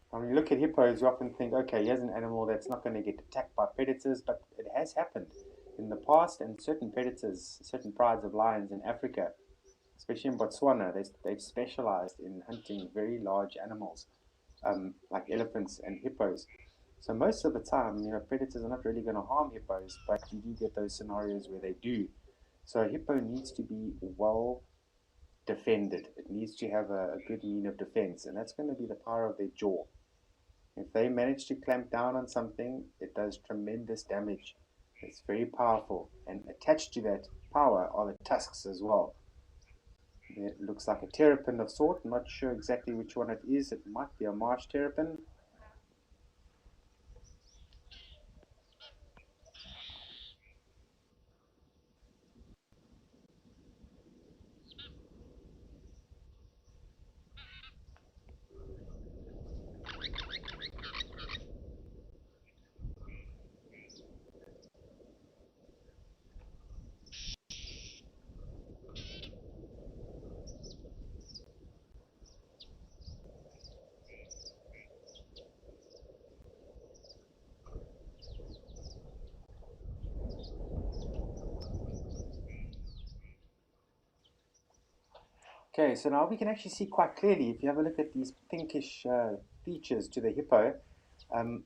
When you look at hippos, you often think, okay, here's an animal that's not going to get attacked by predators, but it has happened in the past, and certain predators, certain prides of lions in Africa, especially in Botswana, they've specialized in hunting very large animals, like elephants and hippos. So most of the time, predators are not really going to harm hippos, but you do get those scenarios where they do. So a hippo needs to be well defended. It needs to have a good mean of defense, and that's going to be the power of their jaw. If they manage to clamp down on something, it does tremendous damage. It's very powerful, and attached to that power are the tusks as well. It looks like a terrapin of sort. I'm not sure exactly which one it is. It might be a marsh terrapin. Okay, so now we can actually see quite clearly if you have a look at these pinkish features to the hippo. Um,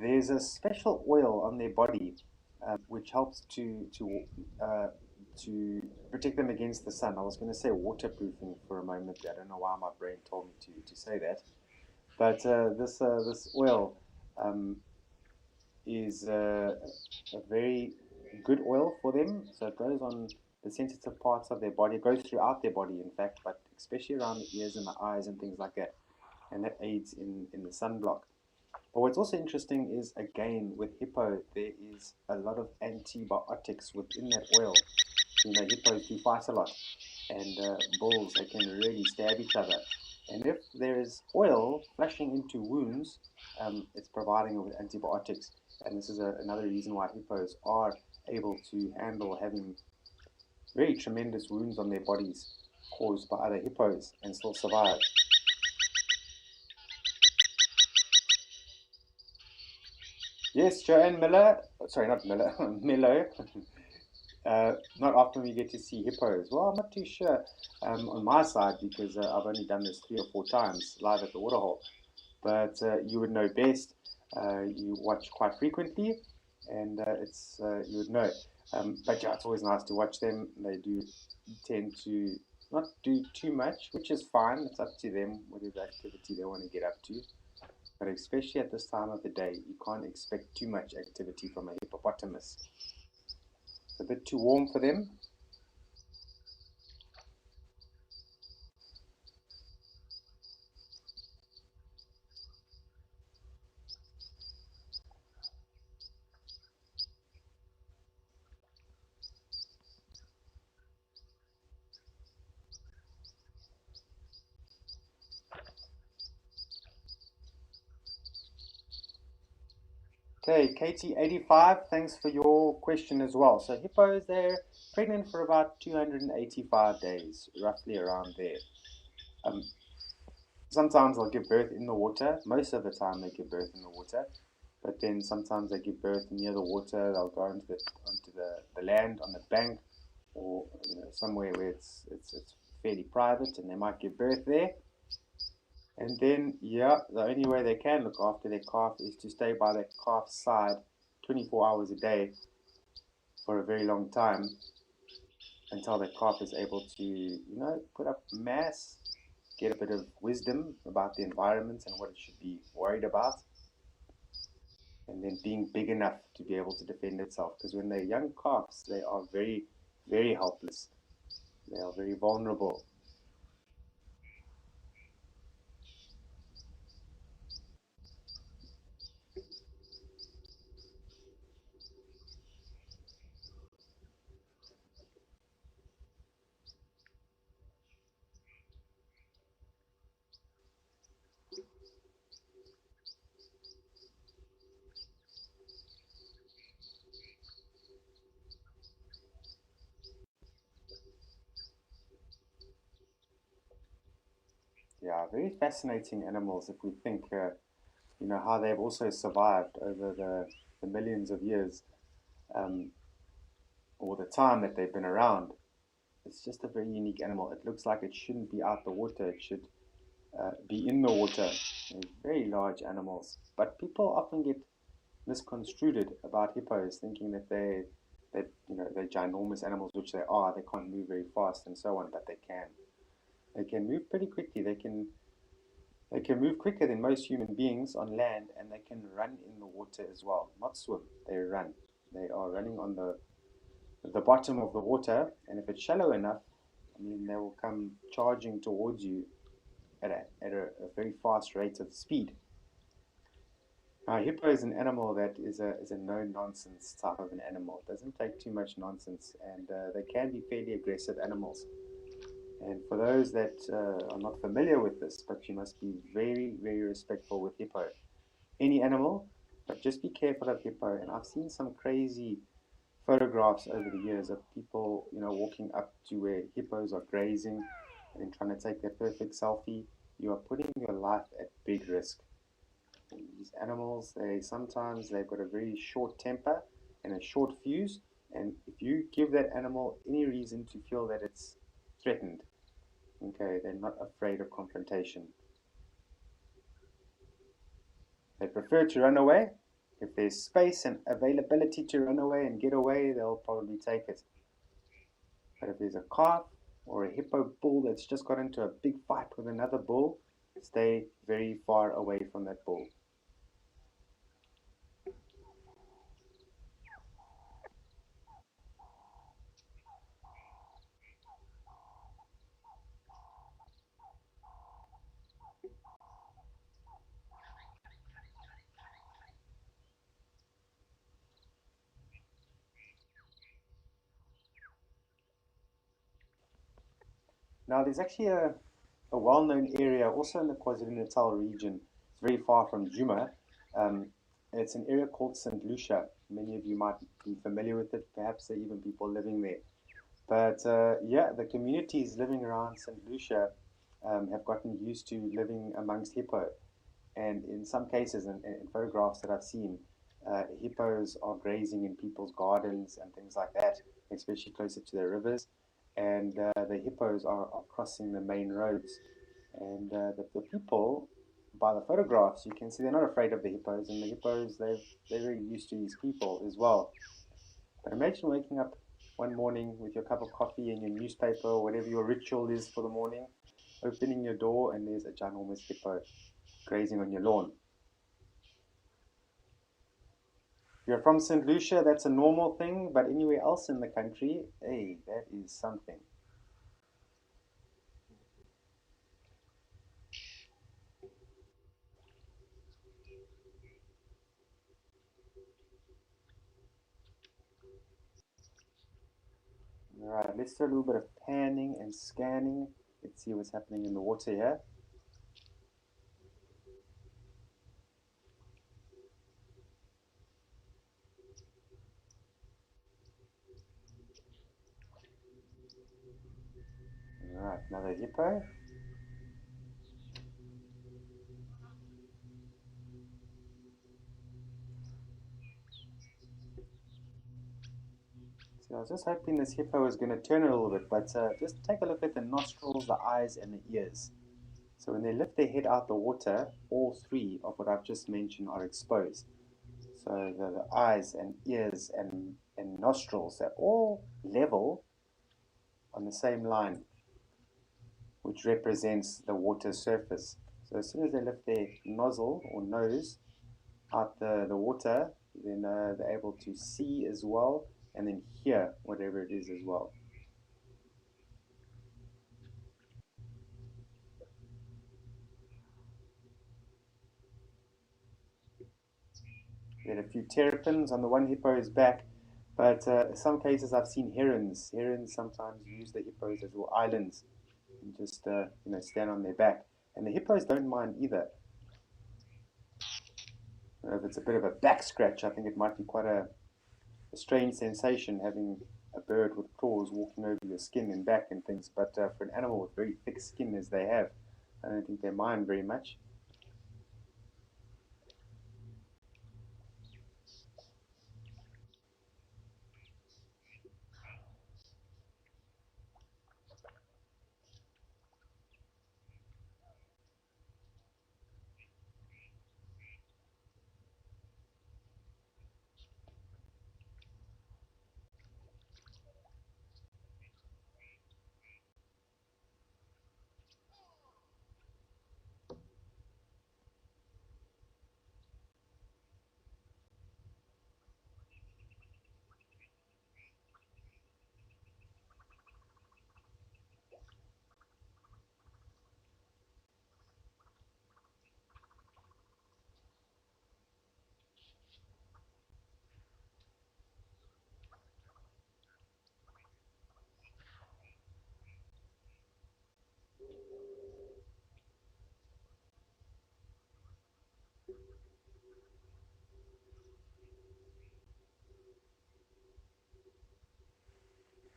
there's a special oil on their body which helps uh, to protect them against the sun. I was going to say waterproofing for a moment. I don't know why my brain told me to say that, but this oil um, is a very good oil for them. So it goes on the sensitive parts of their body. It goes throughout their body, in fact, but especially around the ears and the eyes and things like that. And that aids in the sunblock. But what's also interesting is, again, with hippo, there is a lot of antibiotics within that oil. You know, hippos do fight a lot, and bulls, they can really stab each other. And if there is oil flushing into wounds, it's providing with antibiotics. And this is another reason why hippos are able to handle having very tremendous wounds on their bodies caused by other hippos and still survive. Yes, Joanne Miller, sorry, not Miller, Milo. Not often we get to see hippos. Well, I'm not too sure on my side because I've only done this 3 or 4 times live at the waterhole. But you would know best. You watch quite frequently, and it's you would know. But yeah, it's always nice to watch them. They do tend to not do too much, which is fine. It's up to them whatever activity they want to get up to. But especially at this time of the day, you can't expect too much activity from a hippopotamus. It's a bit too warm for them. Okay, Katie85, thanks for your question as well. So hippos, they're pregnant for about 285 days, roughly around there. Um, Sometimes they'll give birth in the water. Most of the time they give birth in the water. But then sometimes they give birth near the water. They'll go onto the land on the bank, or somewhere where it's fairly private, and they might give birth there. And then, yeah, the only way they can look after their calf is to stay by their calf's side 24 hours a day for a very long time until the calf is able to, put up mass, get a bit of wisdom about the environment and what it should be worried about, and then being big enough to be able to defend itself. Because when they're young calves, they are very, very helpless. They are very vulnerable. Yeah, very fascinating animals if we think, how they've also survived over the millions of years, um, or the time that they've been around. It's just a very unique animal. It looks like it shouldn't be out the water. It should be in the water. They're very large animals, but people often get misconstrued about hippos, thinking that they're ginormous animals, which they are. They can't move very fast and so on, but they can. They can move pretty quickly. They can move quicker than most human beings on land, and they can run in the water as well. Not swim. They run. They are running on the bottom of the water, and if it's shallow enough, I mean, they will come charging towards you at a very fast rate of speed. Now, a hippo is an animal that is a no nonsense type of an animal. It doesn't take too much nonsense, and they can be fairly aggressive animals. And for those that are not familiar with this, but you must be very, very respectful with hippo. Any animal, but just be careful of hippo. And I've seen some crazy photographs over the years of people, walking up to where hippos are grazing and trying to take their perfect selfie. You are putting your life at big risk. These animals, they've got a very short temper and a short fuse, and if you give that animal any reason to feel that it's threatened, Okay, they're not afraid of confrontation. They prefer to run away. If there's space and availability to run away and get away, they'll probably take it. But if there's a calf or a hippo bull that's just got into a big fight with another bull, stay very far away from that bull. Now, there's actually a well-known area also in the KwaZulu-Natal region. It's very far from Djuma. Um, it's an area called St. Lucia. Many of you might be familiar with it. Perhaps there are even people living there. But yeah, the communities living around St. Lucia have gotten used to living amongst hippo. And in some cases, in photographs that I've seen, hippos are grazing in people's gardens and things like that, especially closer to the rivers. And the hippos are crossing the main roads. And the people, by the photographs, you can see they're not afraid of the hippos. And the hippos, they're very used to these people as well. But imagine waking up one morning with your cup of coffee and your newspaper or whatever your ritual is for the morning, opening your door, and there's a ginormous hippo grazing on your lawn. If you're from St. Lucia, that's a normal thing, but anywhere else in the country, hey, that is something. All right, let's do a little bit of panning and scanning. Let's see what's happening in the water here. All right, another hippo. So I was just hoping this hippo was going to turn a little bit, but just take a look at the nostrils, the eyes, and the ears. So when they lift their head out the water, all three of what I've just mentioned are exposed. So the eyes and ears and nostrils, they're all level on the same line, which represents the water surface. So as soon as they lift their nozzle or nose out the water, then they're able to see as well and then hear whatever it is as well. We had a few terrapins on the one hippo's back, but in some cases I've seen herons. Herons sometimes use the hippos as little islands and just stand on their back. And the hippos don't mind either. If it's a bit of a back scratch, I think it might be quite a strange sensation having a bird with claws walking over your skin and back and things. But for an animal with very thick skin as they have, I don't think they mind very much.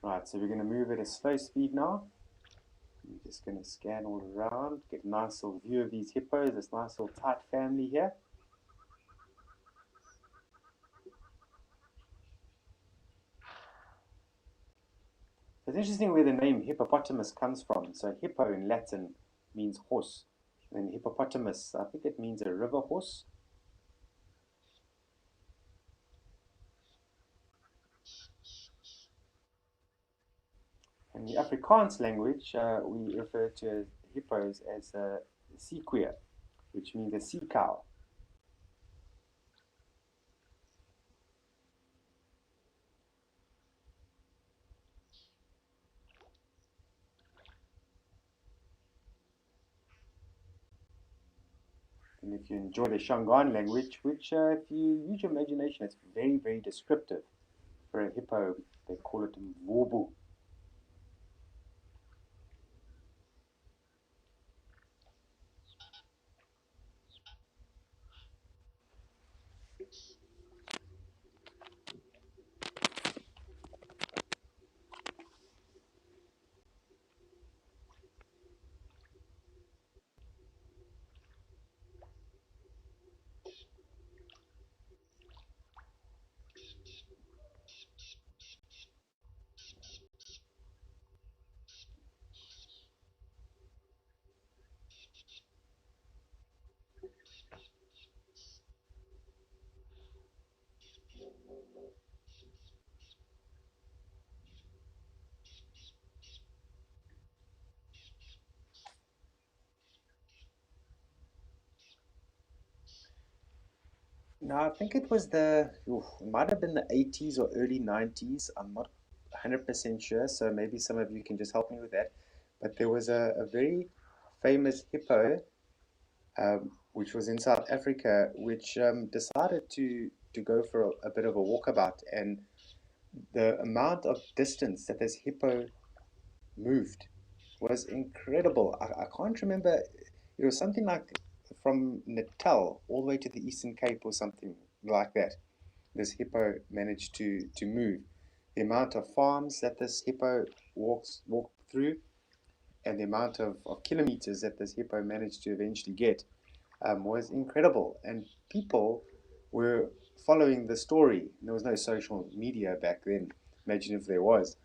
Right, so we're going to move at a slow speed now. I'm just going to scan all around, get a nice little view of these hippos, this nice little tight family here. So It's interesting where the name hippopotamus comes from. So hippo in Latin means horse, and hippopotamus, I think it means a river horse. In the Afrikaans language, we refer to hippos as a sequoia, which means a sea cow. And if you enjoy the Shangaan language, which if you use your imagination, it's very, very descriptive. For a hippo, they call it mvobu. No, I think it was it might have been the 80s or early 90s. I'm not 100% sure, so maybe some of you can just help me with that. But there was a very famous hippo, which was in South Africa, which decided to go for a bit of a walkabout. And the amount of distance that this hippo moved was incredible. I can't remember, it was something like from Natal all the way to the Eastern Cape or something like that. This hippo managed to move. The amount of farms that this hippo walked through, and the amount of kilometers that this hippo managed to eventually get was incredible. And people were following the story. There was no social media back then. Imagine if there was.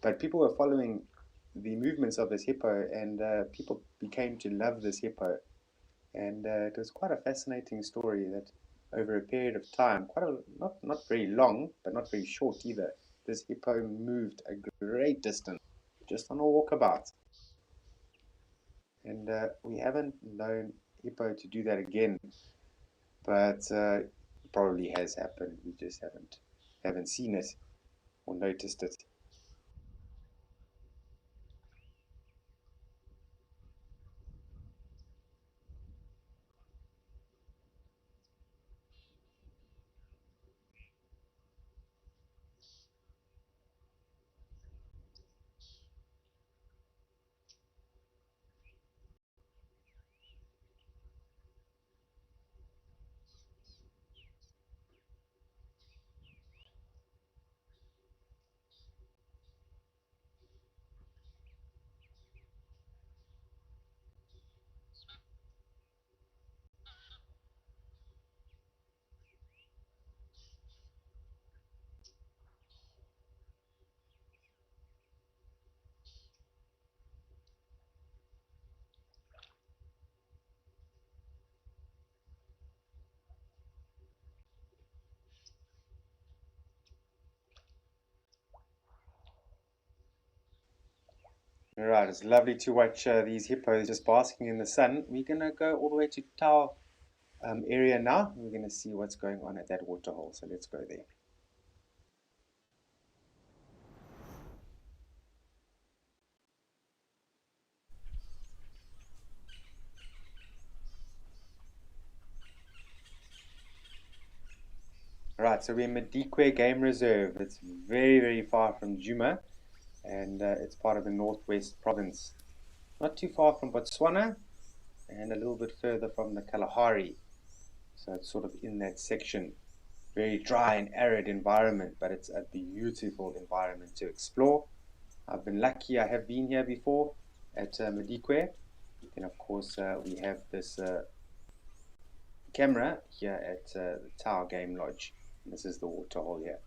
But people were following the movements of this hippo, and people became to love this hippo. And it was quite a fascinating story that over a period of time, not very long, but not very short either, this hippo moved a great distance just on a walkabout. And we haven't known hippo to do that again, but probably has happened. We just haven't seen it or noticed it. All right, it's lovely to watch these hippos just basking in the sun. We're gonna go all the way to Tau area now. We're gonna see what's going on at that waterhole. So let's go there. All right, so we're in Madikwe Game Reserve. It's very, very far from Djuma, and it's part of the Northwest Province. Not too far from Botswana, and a little bit further from the Kalahari. So it's sort of in that section. Very dry and arid environment, but it's a beautiful environment to explore. I've been lucky, I have been here before at Madikwe. And of course, we have this camera here at the Tower Game Lodge. And this is the waterhole here.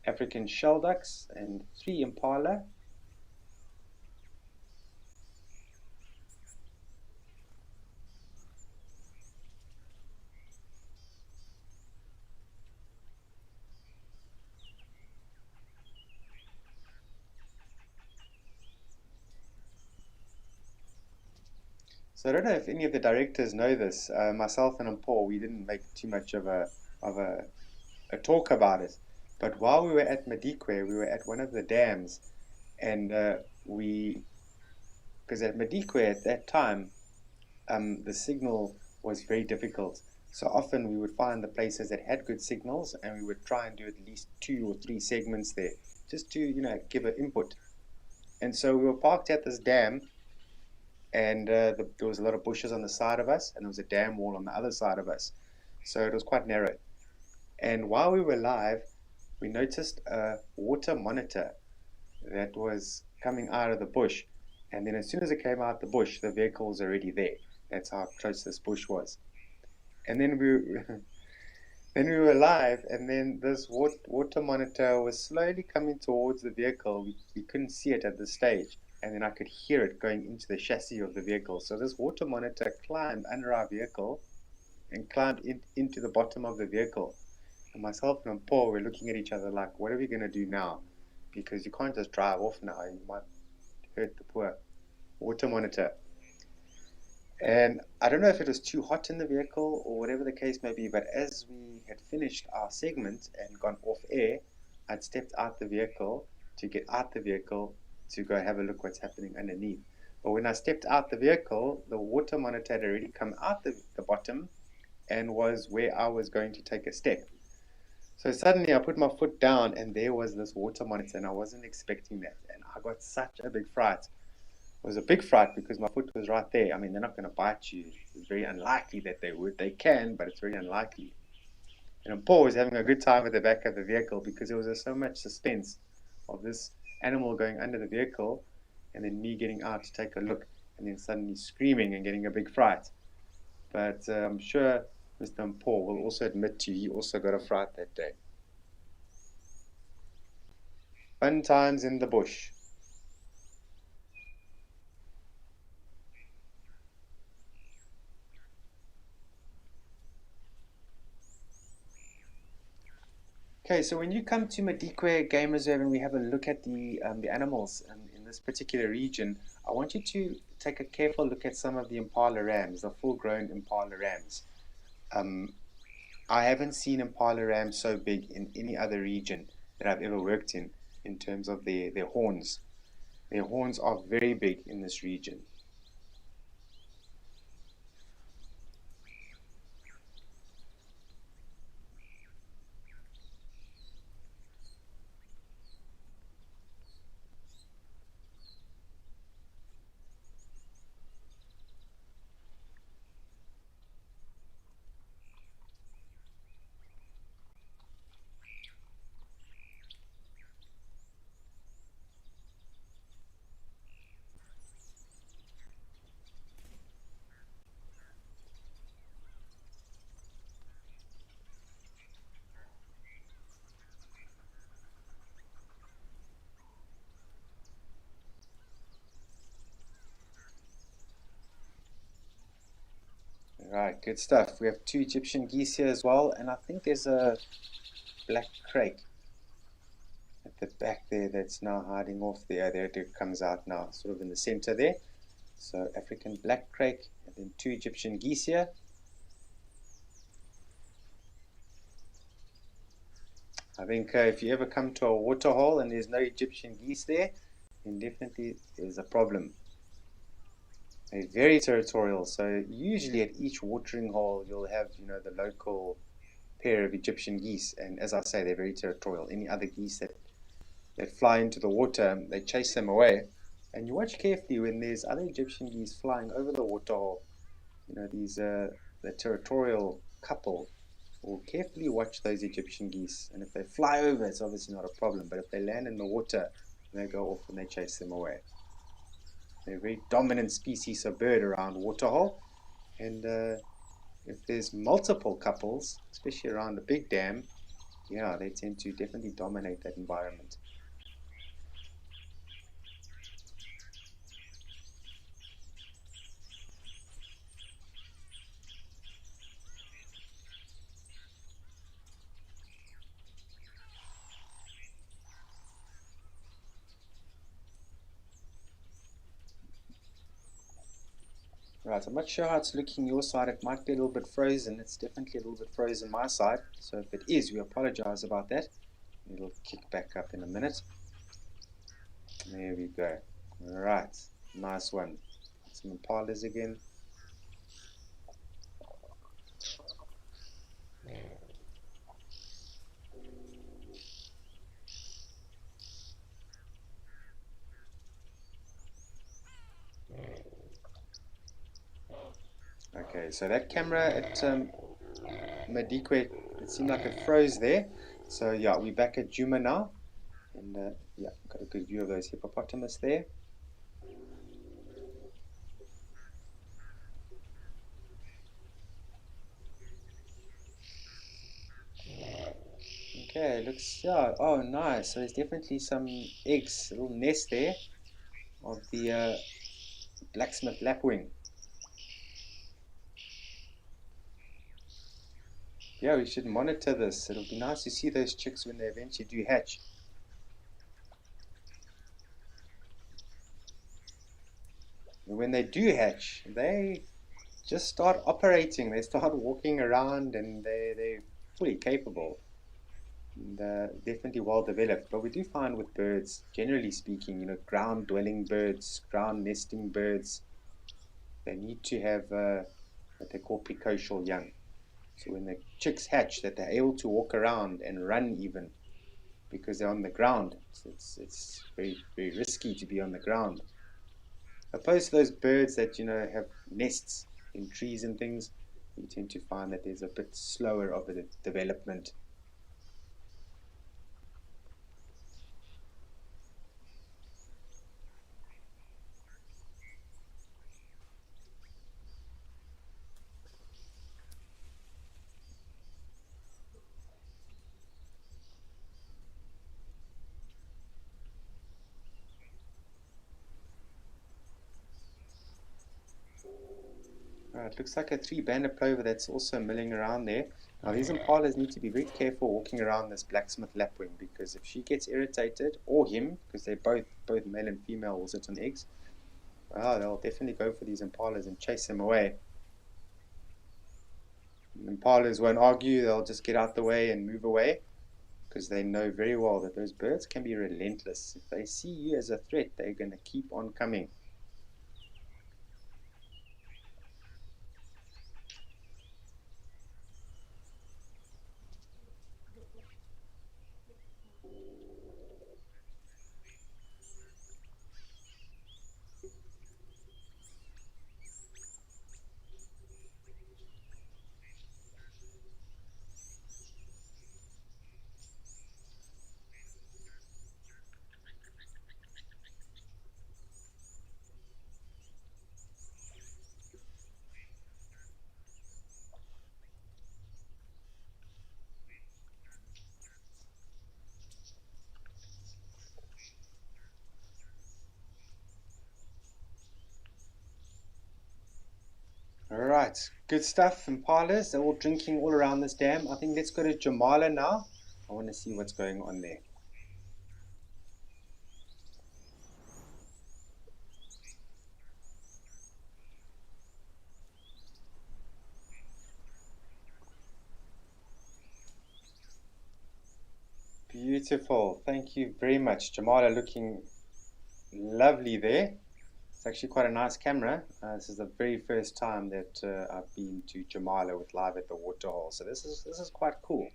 African shell ducks, and 3 impala. So I don't know if any of the directors know this. Myself and Paul, we didn't make too much of a talk about it. But while we were at Madikwe, we were at one of the dams, and because at Madikwe at that time, the signal was very difficult. So often we would find the places that had good signals, and we would try and do at least 2 or 3 segments there, just to give an input. And so we were parked at this dam, and there was a lot of bushes on the side of us, and there was a dam wall on the other side of us. So it was quite narrow. And while we were live, we noticed a water monitor that was coming out of the bush. And then as soon as it came out the bush, the vehicle was already there. That's how close this bush was. And then then we were live, and then this water monitor was slowly coming towards the vehicle. We couldn't see it at this stage, and then I could hear it going into the chassis of the vehicle. So this water monitor climbed under our vehicle and climbed into the bottom of the vehicle. And myself and Paul were looking at each other like, what are we going to do now? Because you can't just drive off now. You might hurt the poor water monitor. And I don't know if it was too hot in the vehicle or whatever the case may be, but as we had finished our segment and gone off air, I'd stepped out the vehicle to get out the vehicle to go have a look what's happening underneath. But when I stepped out the vehicle, the water monitor had already come out the bottom and was where I was going to take a step. So suddenly I put my foot down, and there was this water monitor, and I wasn't expecting that. And I got such a big fright. It was a big fright because my foot was right there. I mean, they're not going to bite you. It's very unlikely that they would. They can, but it's very unlikely. And Paul was having a good time at the back of the vehicle because there was so much suspense of this animal going under the vehicle, and then me getting out to take a look, and then suddenly screaming and getting a big fright. But I'm sure Mr. Paul will also admit to you he also got a fright that day. Fun times in the bush. Okay, so when you come to Madikwe Game Reserve and we have a look at the animals in this particular region, I want you to take a careful look at some of the impala rams, the full-grown impala rams. I haven't seen impala rams so big in any other region that I've ever worked in terms of their horns. Their horns are very big in this region. Right, good stuff. We have 2 Egyptian geese here as well, and I think there's a black crake at the back there that's now hiding off there. There it comes out now, sort of in the center there. So African black crake, and then 2 Egyptian geese here. I think if you ever come to a waterhole and there's no Egyptian geese there, then definitely there's a problem. They're very territorial, so usually at each watering hole you'll have, the local pair of Egyptian geese, and as I say, they're very territorial. Any other geese that fly into the water, they chase them away. And you watch carefully when there's other Egyptian geese flying over the waterhole. The territorial couple will carefully watch those Egyptian geese, and if they fly over, it's obviously not a problem, but if they land in the water, they go off and they chase them away. They're a very dominant species of bird around waterhole, and if there's multiple couples, especially around a big dam, Yeah, they tend to definitely dominate that environment. Right, I'm not sure how it's looking your side. It might be a little bit frozen. It's definitely a little bit frozen my side. So if it is, we apologize about that. It'll kick back up in a minute. There we go. Right, nice one. Some impalas again. Okay, so that camera at Madikwe, it seemed like it froze there. So yeah, we're back at Juma now. And yeah, got a good view of those hippopotamus there. Okay, looks, yeah, oh nice. So there's definitely some eggs, a little nest there of the blacksmith lapwing. Yeah, we should monitor this. It'll be nice to see those chicks when they eventually do hatch. And when they do hatch, they just start operating. They start walking around and they're fully capable. And definitely well developed. But we do find with birds, generally speaking, ground dwelling birds, ground nesting birds, they need to have what they call precocial young. So when the chicks hatch, that they're able to walk around and run even because they're on the ground. It's very very risky to be on the ground. Opposed to those birds that have nests in trees and things, you tend to find that there's a bit slower of a development. Right, looks like a three-banded plover that's also milling around there. Now these impalas need to be very careful walking around this blacksmith lapwing because if she gets irritated, or him, because they're both male and female will sit on eggs, well, they'll definitely go for these impalas and chase them away. Impalas won't argue, they'll just get out the way and move away because they know very well that those birds can be relentless. If they see you as a threat, they're going to keep on coming. Alright, good stuff. Impalas, they're all drinking all around this dam. I think let's go to Jamala now. I want to see what's going on there. Beautiful. Thank you very much. Jamala looking lovely there. It's actually quite a nice camera. This is the very first time that I've been to Jamala with live at the waterhole. So this is quite cool.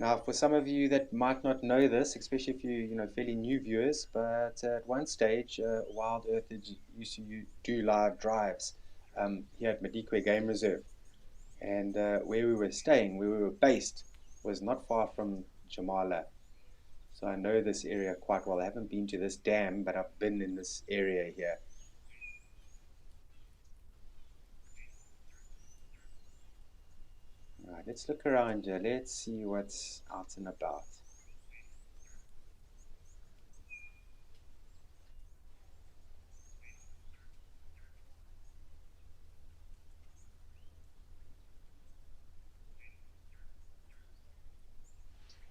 Now, for some of you that might not know this, especially if you fairly new viewers, but at one stage, Wild Earth used to do live drives here at Madikwe Game Reserve, and where we were staying, where we were based, was not far from Jamala. So I know this area quite well. I haven't been to this dam, but I've been in this area here. Right, let's look around here. Let's see what's out and about.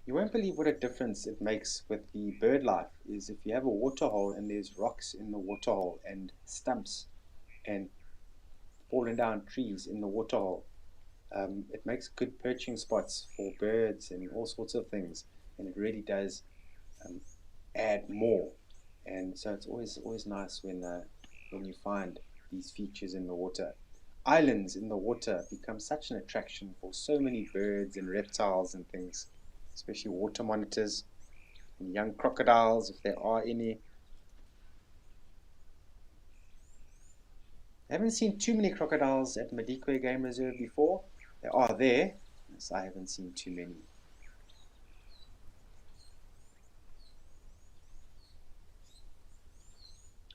You won't believe what a difference it makes with the bird life is if you have a waterhole and there's rocks in the waterhole and stumps and fallen down trees in the waterhole. It makes good perching spots for birds and all sorts of things, and it really does add more. And so it's always nice when you find these features in the water. Islands in the water become such an attraction for so many birds and reptiles and things, especially water monitors and young crocodiles if there are any. I haven't seen too many crocodiles at Madikwe Game Reserve before. They are there, so I haven't seen too many.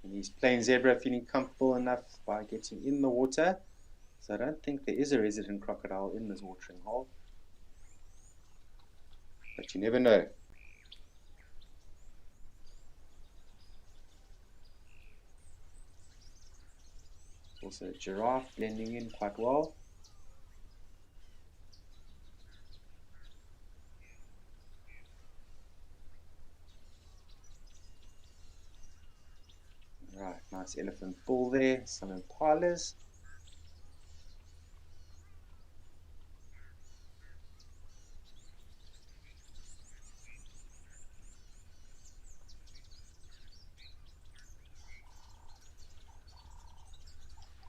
And he's plain zebra feeling comfortable enough by getting in the water. So I don't think there is a resident crocodile in this watering hole. But you never know. Also a giraffe blending in quite well. Right, nice elephant bull there, some impalas.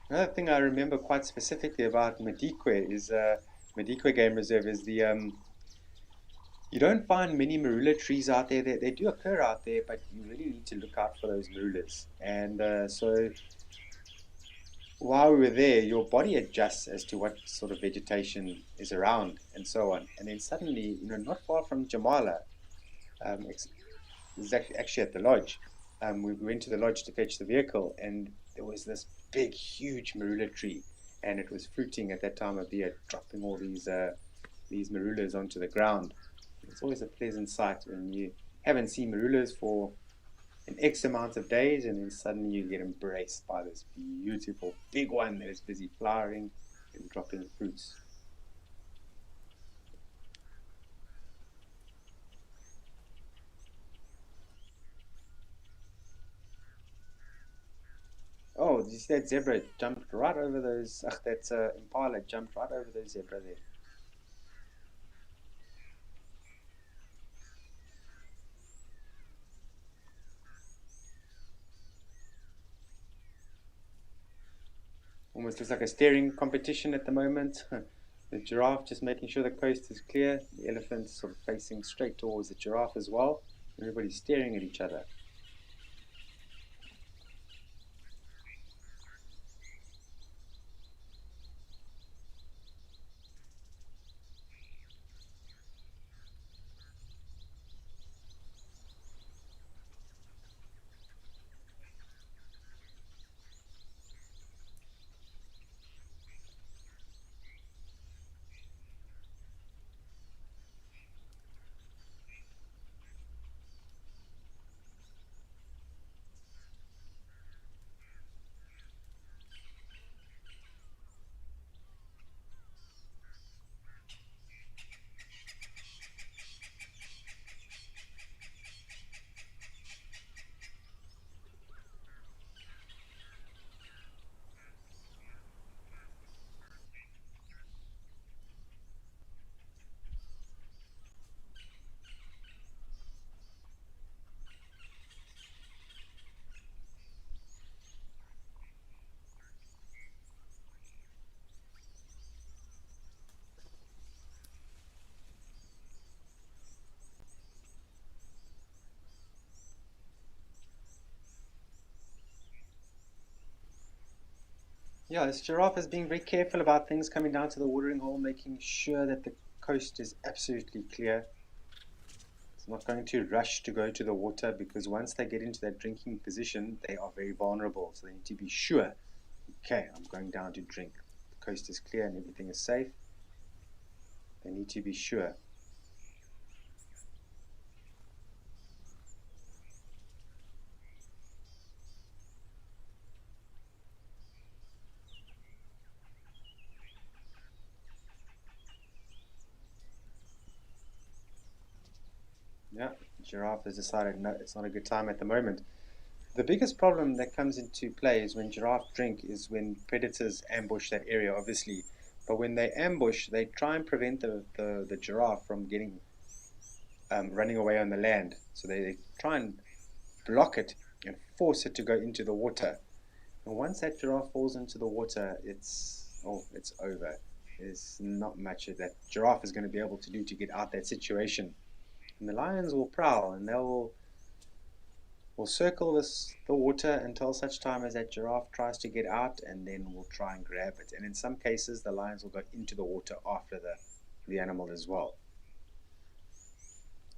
Another thing I remember quite specifically about Madikwe is Madikwe Game Reserve is the you don't find many marula trees out there. They do occur out there, but you really need to look out for those marulas. And so while we were there, your body adjusts as to what sort of vegetation is around and so on. And then suddenly, not far from Jamala, this is actually at the lodge. We went to the lodge to fetch the vehicle, and there was this big, huge marula tree, and it was fruiting at that time of the year, dropping all these marulas onto the ground. It's always a pleasant sight when you haven't seen marulas for an X amount of days, and then suddenly you get embraced by this beautiful big one that is busy flowering and dropping fruits. Oh, did you see that zebra jumped right over those? Ach, that impala jumped right over those zebra there. Almost looks like a staring competition at the moment. The giraffe just making sure the coast is clear. The elephant sort of facing straight towards the giraffe as well. Everybody's staring at each other. Yeah, this giraffe is being very careful about things coming down to the watering hole, making sure that the coast is absolutely clear. It's not going to rush to go to the water because once they get into that drinking position, they are very vulnerable. So they need to be sure, okay, I'm going down to drink. The coast is clear and everything is safe. They need to be sure. Yeah, giraffe has decided no, it's not a good time at the moment. The biggest problem that comes into play is when giraffe drink is when predators ambush that area, obviously. But when they ambush, they try and prevent the giraffe from getting running away on the land. So they try and block it and force it to go into the water. And once that giraffe falls into the water, it's over. There's not much that giraffe is going to be able to do to get out that situation. And the lions will prowl and will circle the water until such time as that giraffe tries to get out, and then we'll try and grab it. And in some cases, the lions will go into the water after the animal as well.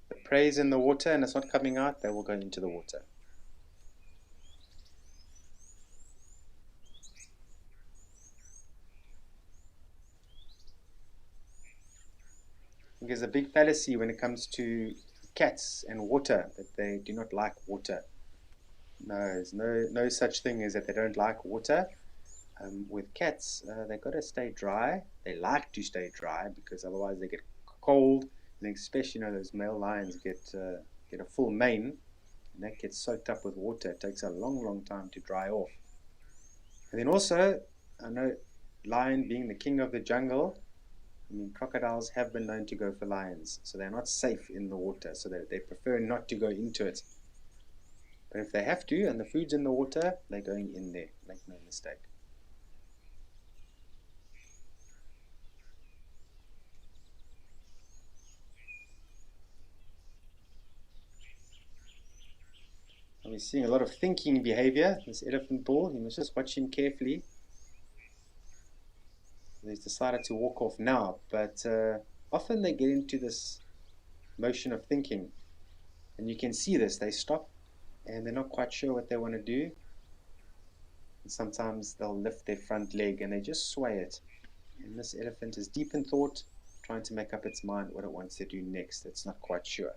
The prey's in the water and it's not coming out, they will go into the water. There's a big fallacy when it comes to cats and water, that they do not like water. No, there's no such thing as that they don't like water. With cats, they've got to stay dry. They like to stay dry because otherwise they get cold, and especially those male lions get a full mane, and that gets soaked up with water. It takes a long time to dry off. And then also, I know lion being the king of the jungle, I mean, crocodiles have been known to go for lions, so they're not safe in the water, so they prefer not to go into it. But if they have to, and the food's in the water, they're going in there, make no mistake. And we're seeing a lot of thinking behavior. This elephant bull, you must just watch him carefully. He's decided to walk off now, but often they get into this motion of thinking, and you can see this. They stop and they're not quite sure what they want to do, and sometimes they'll lift their front leg and they just sway it, and this elephant is deep in thought, trying to make up its mind what it wants to do next. It's not quite sure.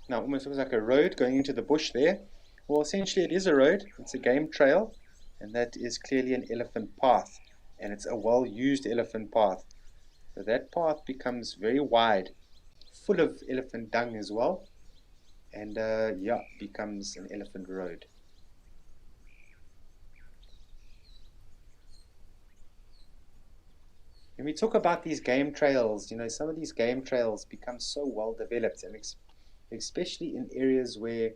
Now, almost looks like a road going into the bush there. Well, essentially it is a road. It's a game trail, and that is clearly an elephant path, and it's a well-used elephant path. So that path becomes very wide, full of elephant dung as well, and yeah, becomes an elephant road. When we talk about these game trails, some of these game trails become so well developed, and especially in areas where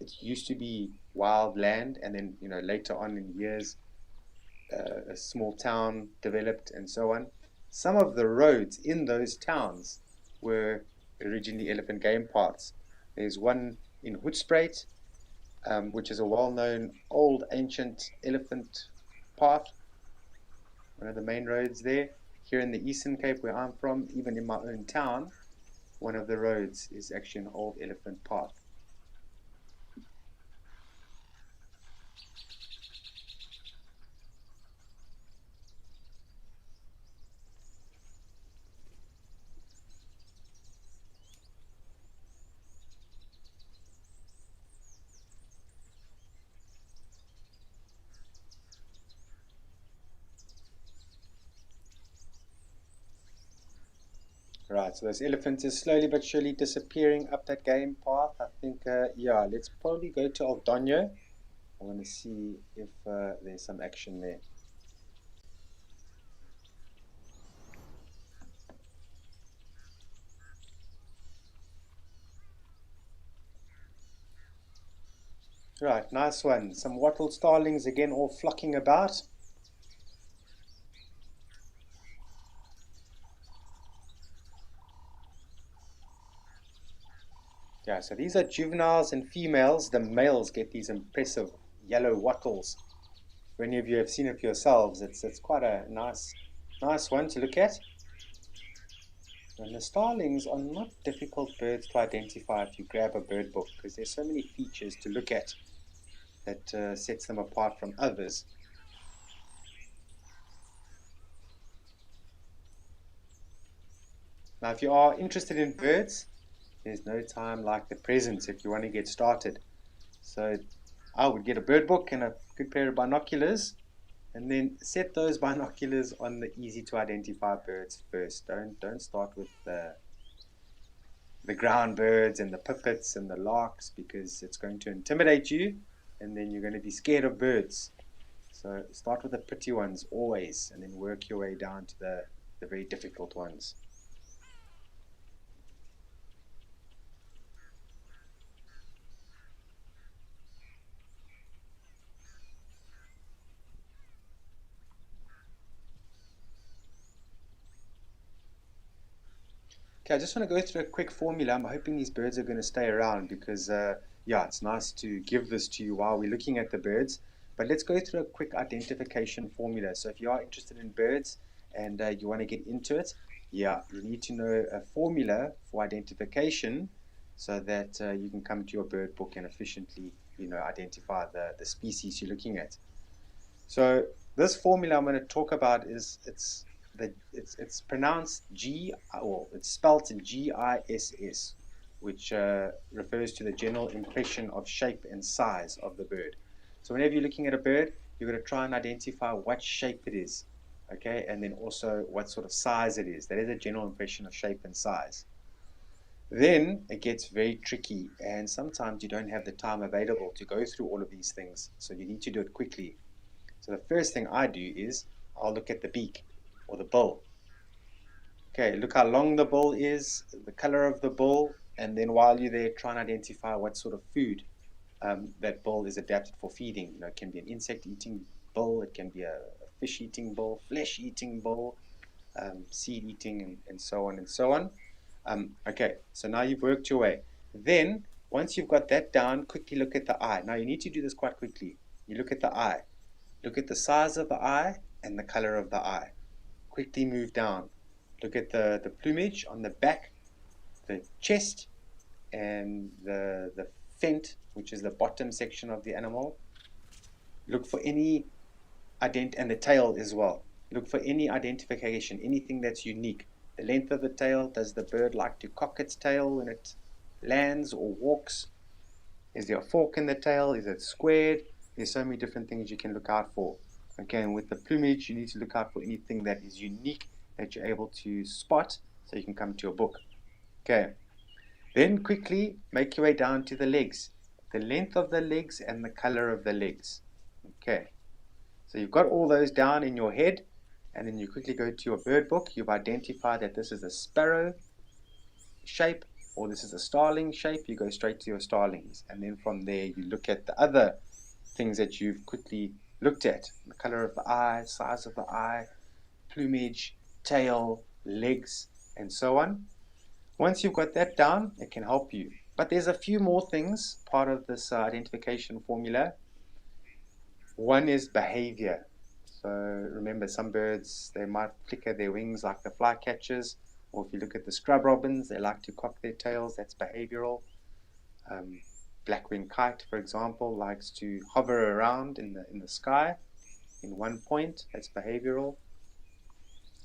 it used to be wild land, and then later on in years a small town developed and so on. Some of the roads in those towns were originally elephant game paths. There's one in Hoedspruit, which is a well-known old ancient elephant path, one of the main roads there. Here in the Eastern Cape, where I'm from, even in my own town, one of the roads is actually an old elephant path. Right, so this elephant is slowly but surely disappearing up that game path. I think, yeah, let's probably go to Aldonyo. I want to see if there's some action there. Right, nice one. Some wattle starlings again, all flocking about. Yeah, so these are juveniles and females. The males get these impressive yellow wattles. If any of you have seen it for yourselves, it's quite a nice one to look at. And the starlings are not difficult birds to identify if you grab a bird book, because there's so many features to look at that sets them apart from others. Now, if you are interested in birds, there's no time like the present if you want to get started. So I would get a bird book and a good pair of binoculars, and then set those binoculars on the easy to identify birds first. Don't start with the ground birds and the pipits and the larks, because it's going to intimidate you and then you're going to be scared of birds. So start with the pretty ones always, and then work your way down to the very difficult ones. Okay, I just want to go through a quick formula. I'm hoping these birds are going to stay around because, yeah, it's nice to give this to you while we're looking at the birds. But let's go through a quick identification formula. So if you are interested in birds and you want to get into it, yeah, you need to know a formula for identification so that you can come to your bird book and efficiently, identify the species you're looking at. So this formula I'm going to talk about it's pronounced it's spelled GISS, which refers to the general impression of shape and size of the bird. So whenever you're looking at a bird, you're going to try and identify what shape it is, okay, and then also what sort of size it is. That is a general impression of shape and size. Then it gets very tricky, and sometimes you don't have the time available to go through all of these things, so you need to do it quickly. So the first thing I do is I'll look at the beak or the bill. Okay, look how long the bill is, the color of the bill, and then while you're there, try and identify what sort of food that bill is adapted for feeding. It can be an insect-eating bill, it can be a fish-eating bill, flesh-eating bill, seed-eating, and so on and so on. Okay, so now you've worked your way. Then, once you've got that down, quickly look at the eye. Now you need to do this quite quickly. You look at the eye. Look at the size of the eye and the color of the eye. Quickly move down. Look at the plumage on the back, the chest, and the fent, which is the bottom section of the animal. Look for any and the tail as well. Look for any identification, anything that's unique. The length of the tail. Does the bird like to cock its tail when it lands or walks? Is there a fork in the tail? Is it squared? There's so many different things you can look out for. Again, with the plumage, you need to look out for anything that is unique that you're able to spot so you can come to your book. Okay. Then quickly make your way down to the legs. The length of the legs and the color of the legs. Okay. So you've got all those down in your head, and then you quickly go to your bird book. You've identified that this is a sparrow shape, or this is a starling shape. You go straight to your starlings, and then from there you look at the other things that you've quickly looked at: the color of the eye, size of the eye, plumage, tail, legs, and so on. Once you've got that down, it can help you. But there's a few more things part of this identification formula. One is behavior. So remember, some birds, they might flicker their wings like the flycatchers, or if you look at the scrub robins, they like to cock their tails. That's behavioral. Black-winged kite, for example, likes to hover around in the sky in one point. That's behavioral.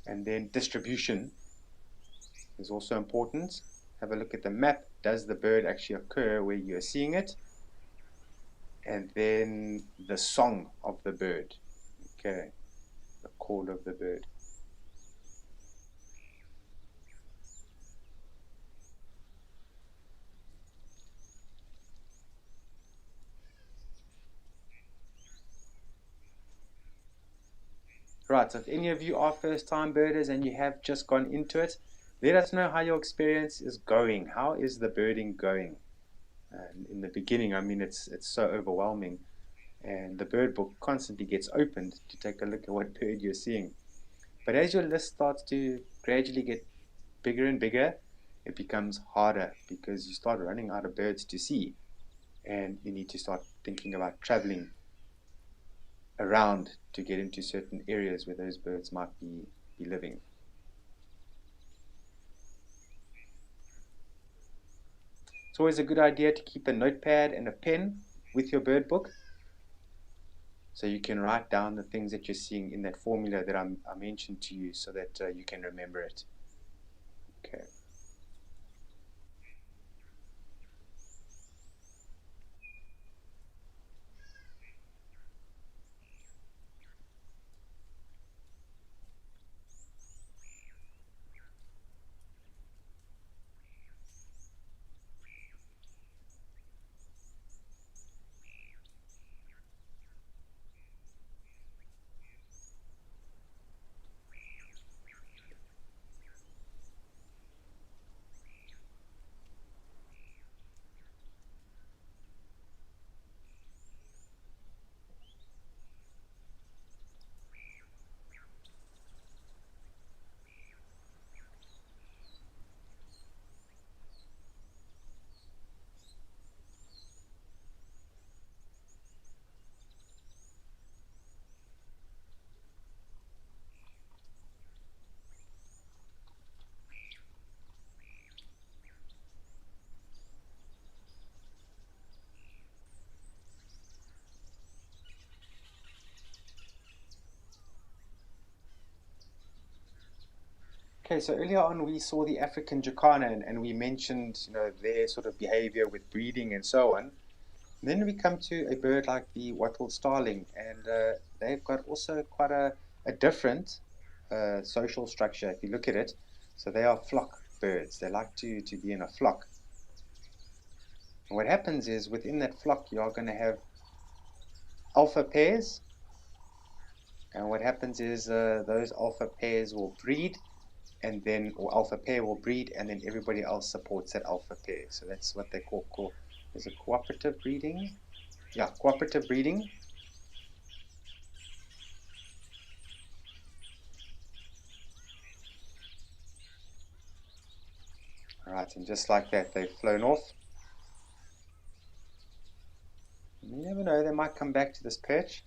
And then distribution is also important. Have a look at the map. Does the bird actually occur where you're seeing it? And then the song of the bird. Okay, the call of the bird. Right, so if any of you are first-time birders and you have just gone into it, let us know how your experience is going. How is the birding going? In the beginning, I mean, it's so overwhelming, and the bird book constantly gets opened to take a look at what bird you're seeing. But as your list starts to gradually get bigger and bigger, it becomes harder because you start running out of birds to see, and you need to start thinking about traveling around to get into certain areas where those birds might be living. It's always a good idea to keep a notepad and a pen with your bird book, so you can write down the things that you're seeing in that formula that I mentioned to you, so that you can remember it. Okay. Okay, so earlier on we saw the African jacana, and we mentioned, their sort of behavior with breeding and so on. And then we come to a bird like the wattle starling, and they've got also quite a different social structure if you look at it. So they are flock birds. They like to be in a flock. And what happens is within that flock you are going to have alpha pairs, and what happens is those alpha pairs will breed, and then, or alpha pair will breed, and then everybody else supports that alpha pair. So that's what they call is it cooperative breeding? Yeah, cooperative breeding. Alright, and just like that, they've flown off. You never know, they might come back to this perch.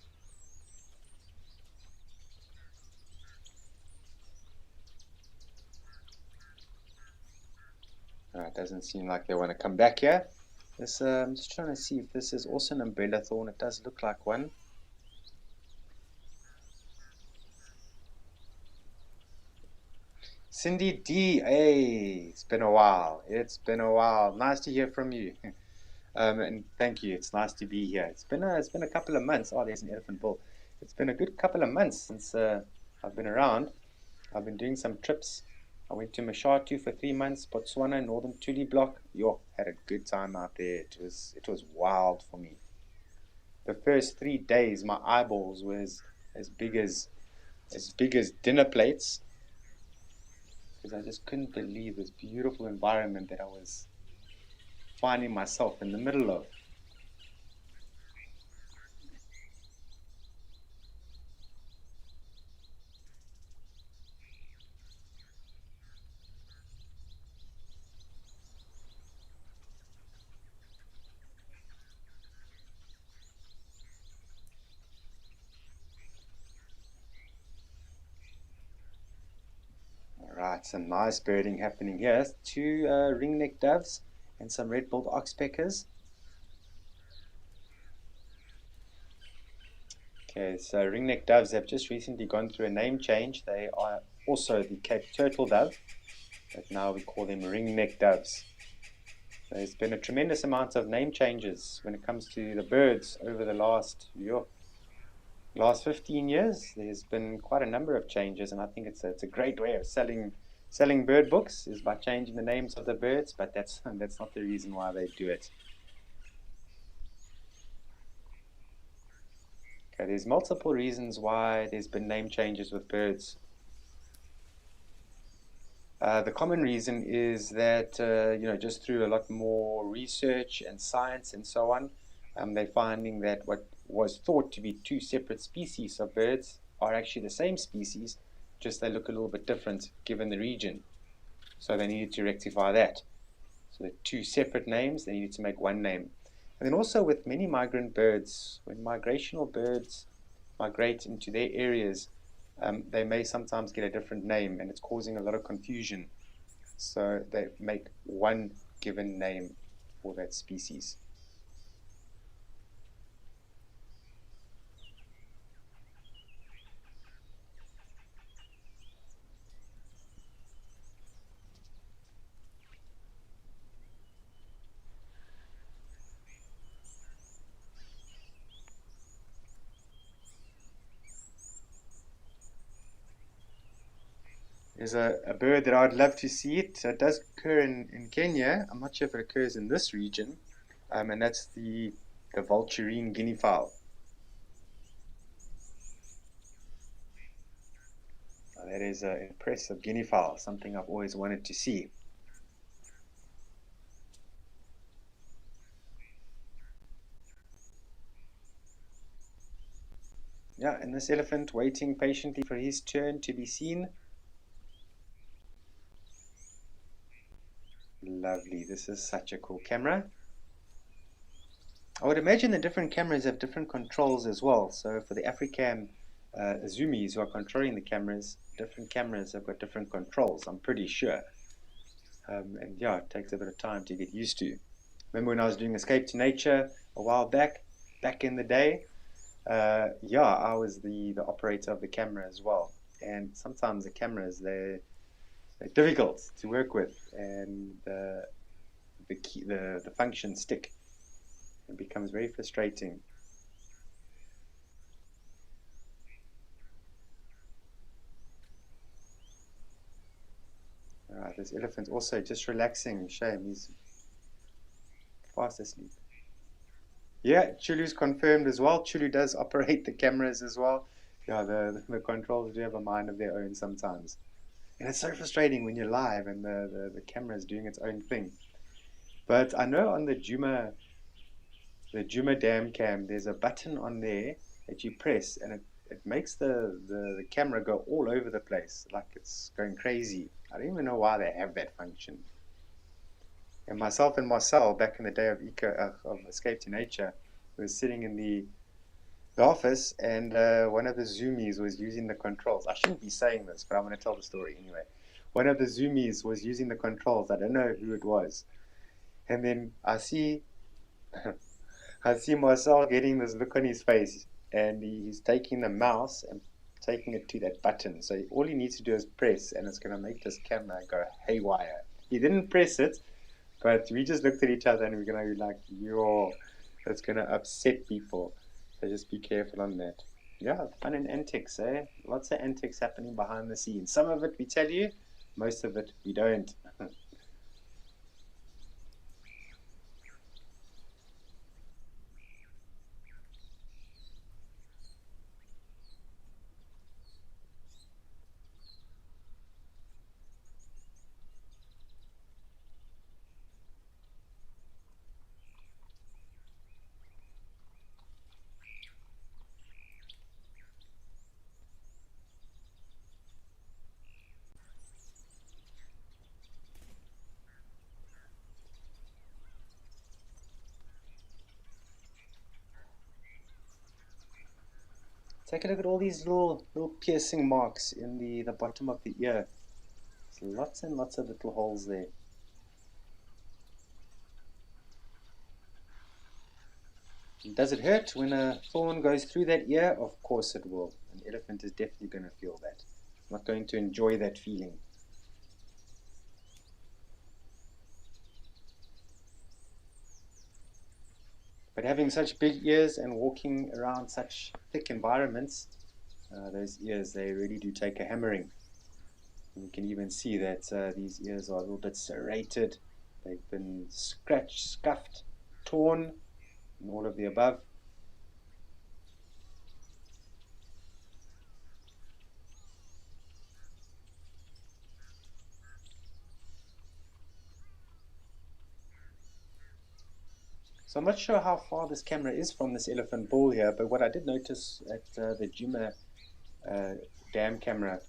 Alright, doesn't seem like they want to come back here. This, I'm just trying to see if this is also an umbrella thorn. It does look like one. Cindy D, hey, it's been a while. It's been a while. Nice to hear from you. And thank you. It's nice to be here. It's been a couple of months. Oh, there's an elephant bull. It's been a good couple of months since I've been around. I've been doing some trips. I went to Mashatu for 3 months, Botswana, Northern Tuli Block. Yo, had a good time out there. It was wild for me. The first 3 days, my eyeballs was as big as dinner plates, because I just couldn't believe this beautiful environment that I was finding myself in the middle of. Alright, some nice birding happening here. 2 ringneck doves and some red-billed oxpeckers. Okay, so ringneck doves have just recently gone through a name change. They are also the Cape turtle dove, but now we call them ringneck doves. There's been a tremendous amount of name changes when it comes to the birds over the last 15 years. There's been quite a number of changes, and I think it's a great way of selling bird books, is by changing the names of the birds, but that's not the reason why they do it. Okay, there's multiple reasons why there's been name changes with birds. The common reason is that just through a lot more research and science and so on, they're finding that what was thought to be 2 separate species of birds are actually the same species, just they look a little bit different given the region. So they needed to rectify that. So the 2 separate names, they needed to make one name. And then also with many migrant birds, when migrational birds migrate into their areas, they may sometimes get a different name, and it's causing a lot of confusion. So they make one given name. for that species. There's a bird that I'd love to see it. It does occur in Kenya. I'm not sure if it occurs in this region. And that's the vulturine guinea fowl. That is an impressive guinea fowl, something I've always wanted to see. Yeah, and this elephant waiting patiently for his turn to be seen. Lovely, this is such a cool camera. I would imagine the different cameras have different controls as well. So for the Africam zoomies who are controlling the cameras, different cameras have got different controls, I'm pretty sure. And yeah, it takes a bit of time to get used to. Remember when I was doing Escape to Nature a while back in the day? Yeah, I was the operator of the camera as well. And sometimes the cameras, they're difficult to work with, and the functions stick. It becomes very frustrating. Alright, this elephant's also just relaxing. Shame, he's fast asleep. Yeah, Chulu's confirmed as well. Chulu does operate the cameras as well. Yeah, the controls do have a mind of their own sometimes. And it's so frustrating when you're live and the camera is doing its own thing. But I know on the Djuma Dam cam, there's a button on there that you press, and it makes the camera go all over the place, like it's going crazy. I don't even know why they have that function. And myself and Marcel, back in the day of Escape to Nature, was sitting in the office, and one of the zoomies was using the controls. I shouldn't be saying this, but I'm going to tell the story anyway. One of the zoomies was using the controls. I don't know who it was. And then I see Marcel getting this look on his face, and he's taking the mouse and taking it to that button. So all he needs to do is press, and it's going to make this camera go haywire. He didn't press it, but we just looked at each other and we're going to be like, yo, that's going to upset people. So just be careful on that. Yeah, fun and antics, eh? Lots of antics happening behind the scenes. Some of it we tell you, most of it we don't. Take a look at all these little piercing marks in the bottom of the ear. There's lots and lots of little holes there. Does it hurt when a thorn goes through that ear? Of course it will. An elephant is definitely going to feel that. Not going to enjoy that feeling. But having such big ears and walking around such thick environments, those ears, they really do take a hammering. And you can even see that these ears are a little bit serrated. They've been scratched, scuffed, torn, and all of the above. So I'm not sure how far this camera is from this elephant bull here, but what I did notice at the Djuma dam camera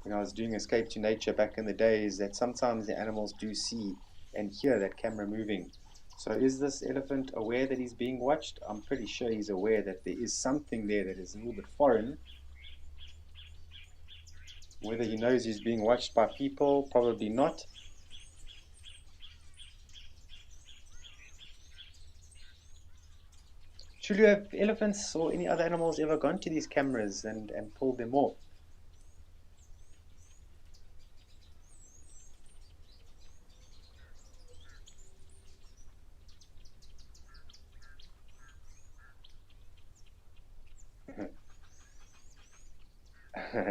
when I was doing Escape to Nature back in the day is that sometimes the animals do see and hear that camera moving. So is this elephant aware that he's being watched? I'm pretty sure he's aware that there is something there that is a little bit foreign. Whether he knows he's being watched by people, probably not. Truly, have elephants or any other animals ever gone to these cameras and pulled them off?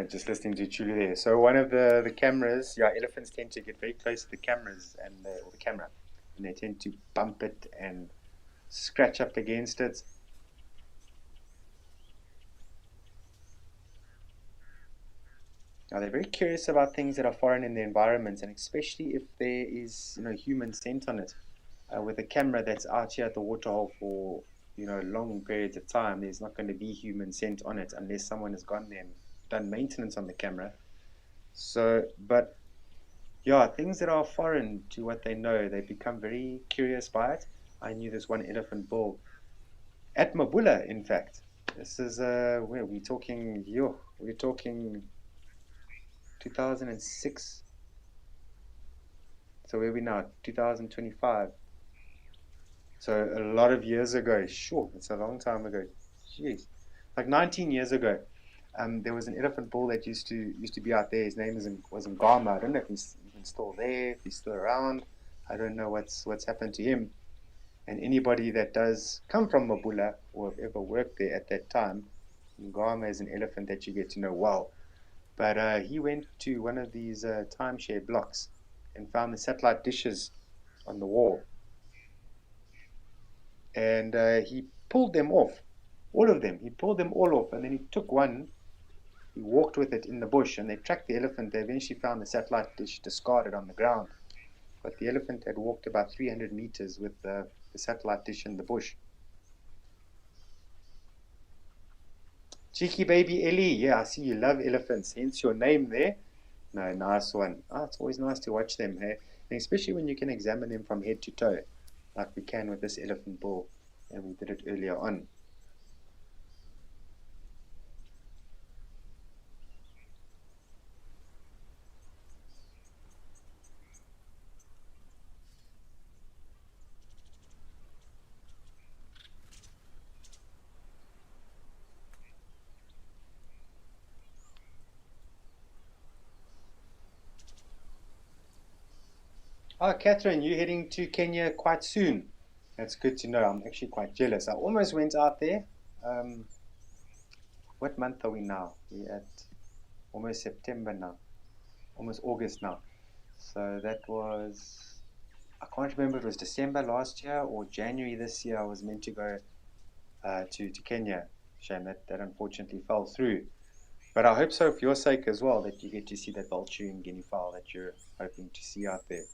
Just listening to Chulu there. So one of the cameras, yeah, elephants tend to get very close to the cameras or the camera, and they tend to bump it and scratch up against it. Now they're very curious about things that are foreign in their environment, and especially if there is, human scent on it. With a camera that's out here at the waterhole for, long periods of time, there's not going to be human scent on it unless someone has gone there and done maintenance on the camera. So, but yeah, things that are foreign to what they know, they become very curious by it. I knew this one elephant bull at Mabula, in fact. This is where we're talking. We're talking 2006. So where are we now? 2025. So a lot of years ago. Sure, it's a long time ago. Jeez, like 19 years ago. There was an elephant bull that used to be out there. His name was Ngama. I don't know if he's even still there, if he's still around. I don't know what's happened to him. And anybody that does come from Mabula or have ever worked there at that time, Ngama is an elephant that you get to know well. But he went to one of these timeshare blocks and found the satellite dishes on the wall. And he pulled them off, all of them. He pulled them all off, and then he took one. He walked with it in the bush, and they tracked the elephant. They eventually found the satellite dish discarded on the ground. But the elephant had walked about 300 meters with the satellite dish in the bush. Cheeky baby Ellie, yeah, I see you love elephants, hence your name there. No, nice one. It's always nice to watch them, hey? And especially when you can examine them from head to toe, like we can with this elephant bull, and we did it earlier on. Catherine, you're heading to Kenya quite soon. That's good to know. I'm actually quite jealous. I almost went out there. Um, what month are we now? We're at almost September now, almost August now. So that was, I can't remember if it was December last year or January this year. I was meant to go to Kenya. Shame that unfortunately fell through. But I hope so for your sake as well that you get to see that vulture guinea fowl that you're hoping to see out there.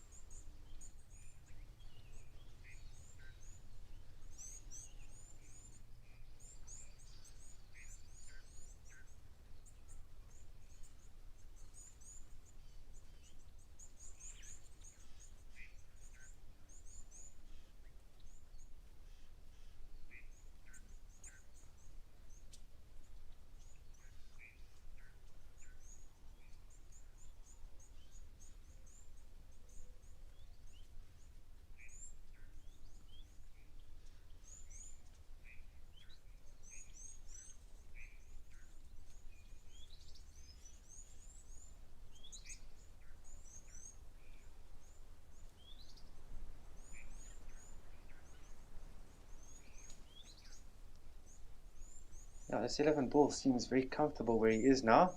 Yeah, this elephant bull seems very comfortable where he is now.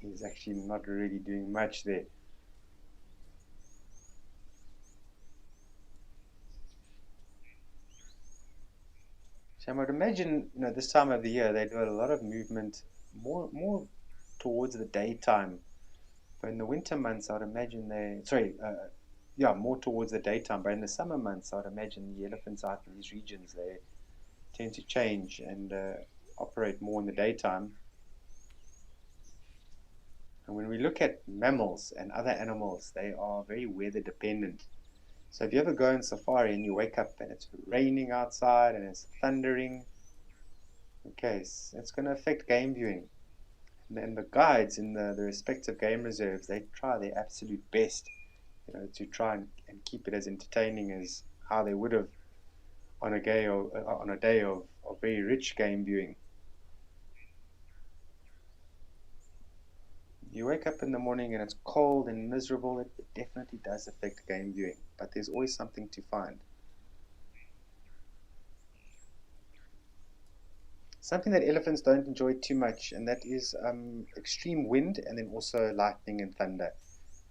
He's actually not really doing much there. So I would imagine, this time of the year they do a lot of movement, more towards the daytime. But in the winter months, I'd imagine yeah, more towards the daytime. But in the summer months, I'd imagine the elephants out in these regions they tend to change and operate more in the daytime. And when we look at mammals and other animals, they are very weather dependent. So if you ever go on safari and you wake up and it's raining outside and it's thundering, okay, so it's going to affect game viewing. And the guides in the respective game reserves, they try their absolute best, to try and keep it as entertaining as how they would have on a day of very rich game viewing. You wake up in the morning and it's cold and miserable, it definitely does affect game viewing, but there's always something to find. Something that elephants don't enjoy too much, and that is extreme wind and then also lightning and thunder.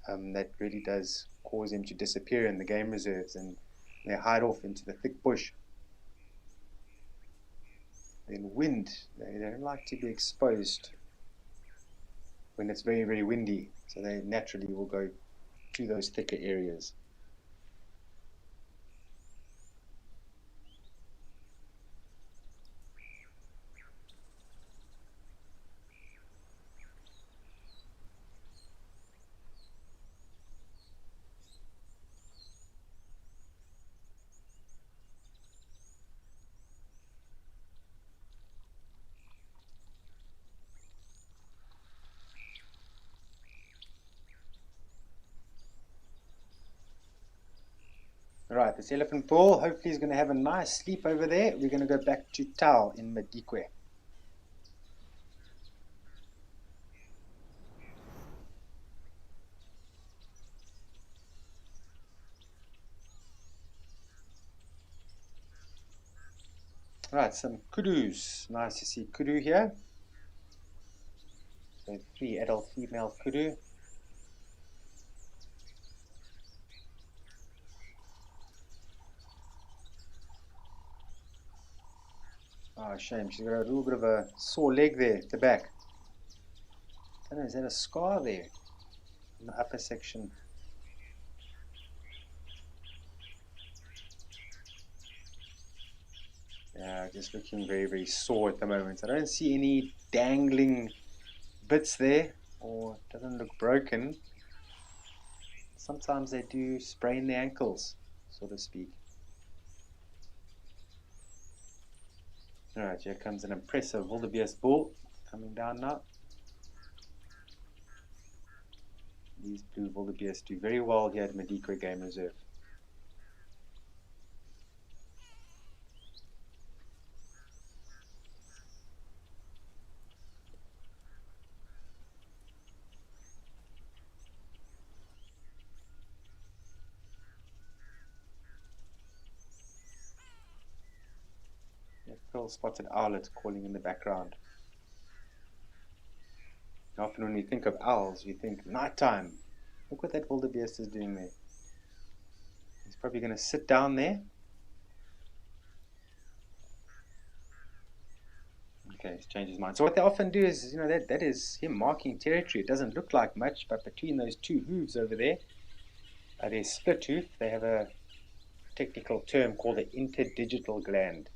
That really does cause them to disappear in the game reserves and they hide off into the thick bush. Then wind, they don't like to be exposed when it's very, very windy, so they naturally will go to those thicker areas. Right, this elephant bull hopefully is going to have a nice sleep over there. We're going to go back to Tau in Madikwe. Right, some kudus. Nice to see kudu here. So 3 adult female kudu. Oh, shame. She's got a little bit of a sore leg there at the back. I don't know, is that a scar there in the upper section? Yeah, just looking very, very sore at the moment. I don't see any dangling bits there, or it doesn't look broken. Sometimes they do sprain their ankles, so to speak. Alright, here comes an impressive wildebeest bull coming down now. These blue wildebeest do very well here at Madikwe Game Reserve. Pearl spotted owlet calling in the background. Often when we think of owls, we think nighttime. Look what that wildebeest is doing there. He's probably going to sit down there. Okay, he's changed his mind. So what they often do is, that is him marking territory. It doesn't look like much, but between those two hooves over there, there's split hoof. They have a technical term called the interdigital gland.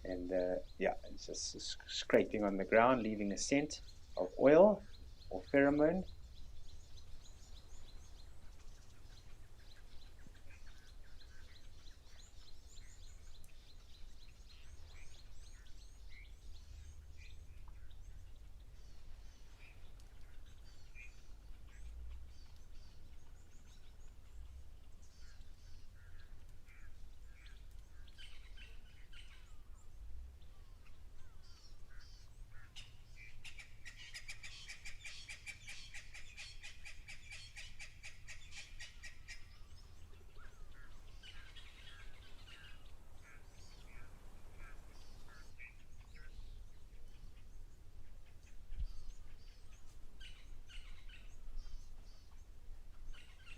And yeah, it's just scraping on the ground, leaving a scent of oil or pheromone.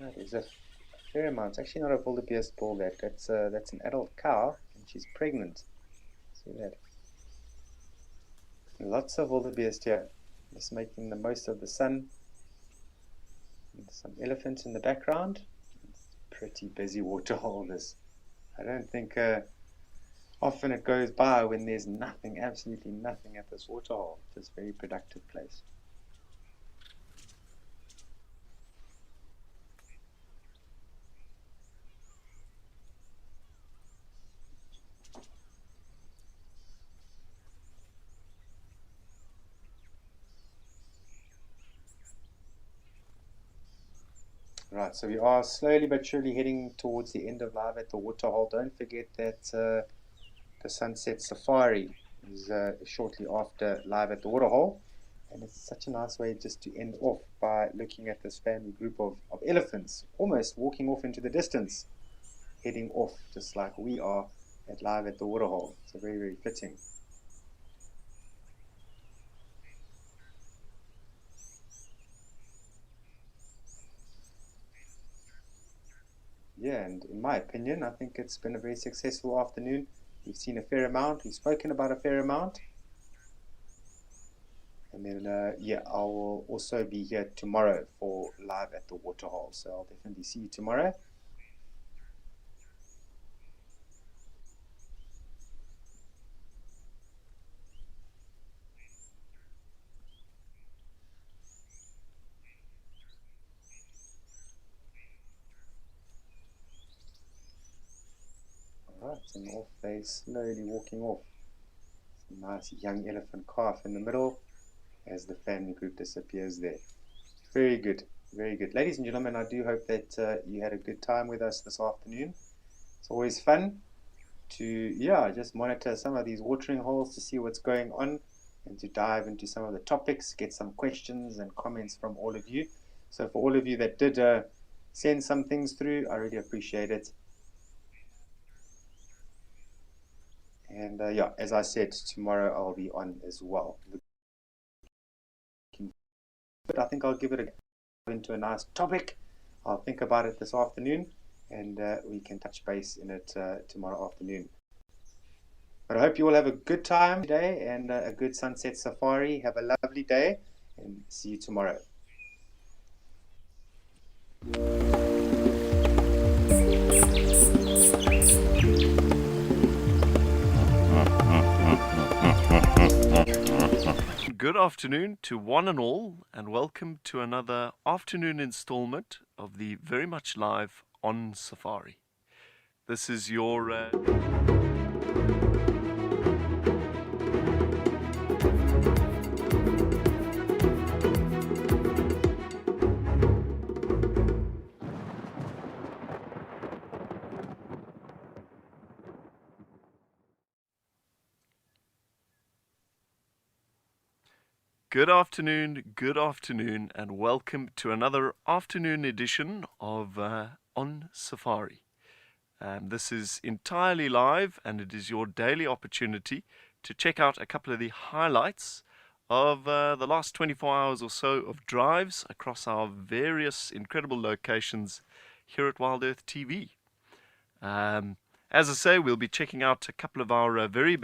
That is a fair amount. It's actually not a wildebeest bull. That's an adult cow, and she's pregnant. See that? Lots of wildebeest here, just making the most of the sun. And some elephants in the background. It's pretty busy waterhole. This, I don't think often it goes by when there's nothing, absolutely nothing at this waterhole. It's a very productive place. Right, so we are slowly but surely heading towards the end of live at the waterhole. Don't forget that the sunset safari is shortly after live at the waterhole, and it's such a nice way just to end off by looking at this family group of elephants almost walking off into the distance, heading off just like we are at live at the waterhole. So very, very fitting. Yeah, and in my opinion, I think it's been a very successful afternoon. We've seen a fair amount, we've spoken about a fair amount. And then, yeah, I will also be here tomorrow for live at the waterhole. So I'll definitely see you tomorrow. Alright, and off they slowly walking off. It's a nice young elephant calf in the middle as the family group disappears there. Very good, very good. Ladies and gentlemen, I do hope that you had a good time with us this afternoon. It's always fun to, yeah, just monitor some of these watering holes to see what's going on and to dive into some of the topics, get some questions and comments from all of you. So for all of you that did send some things through, I really appreciate it. And yeah, as I said, tomorrow I'll be on as well. But I think I'll give it into a nice topic. I'll think about it this afternoon, and we can touch base in it tomorrow afternoon. But I hope you all have a good time today and a good sunset safari. Have a lovely day, and see you tomorrow. Good afternoon to one and all, and welcome to another afternoon installment of the Very Much Live on Safari. This is your good afternoon, and welcome to another afternoon edition of On Safari. This is entirely live, and it is your daily opportunity to check out a couple of the highlights of the last 24 hours or so of drives across our various incredible locations here at Wild Earth TV. As I say, we'll be checking out a couple of our very best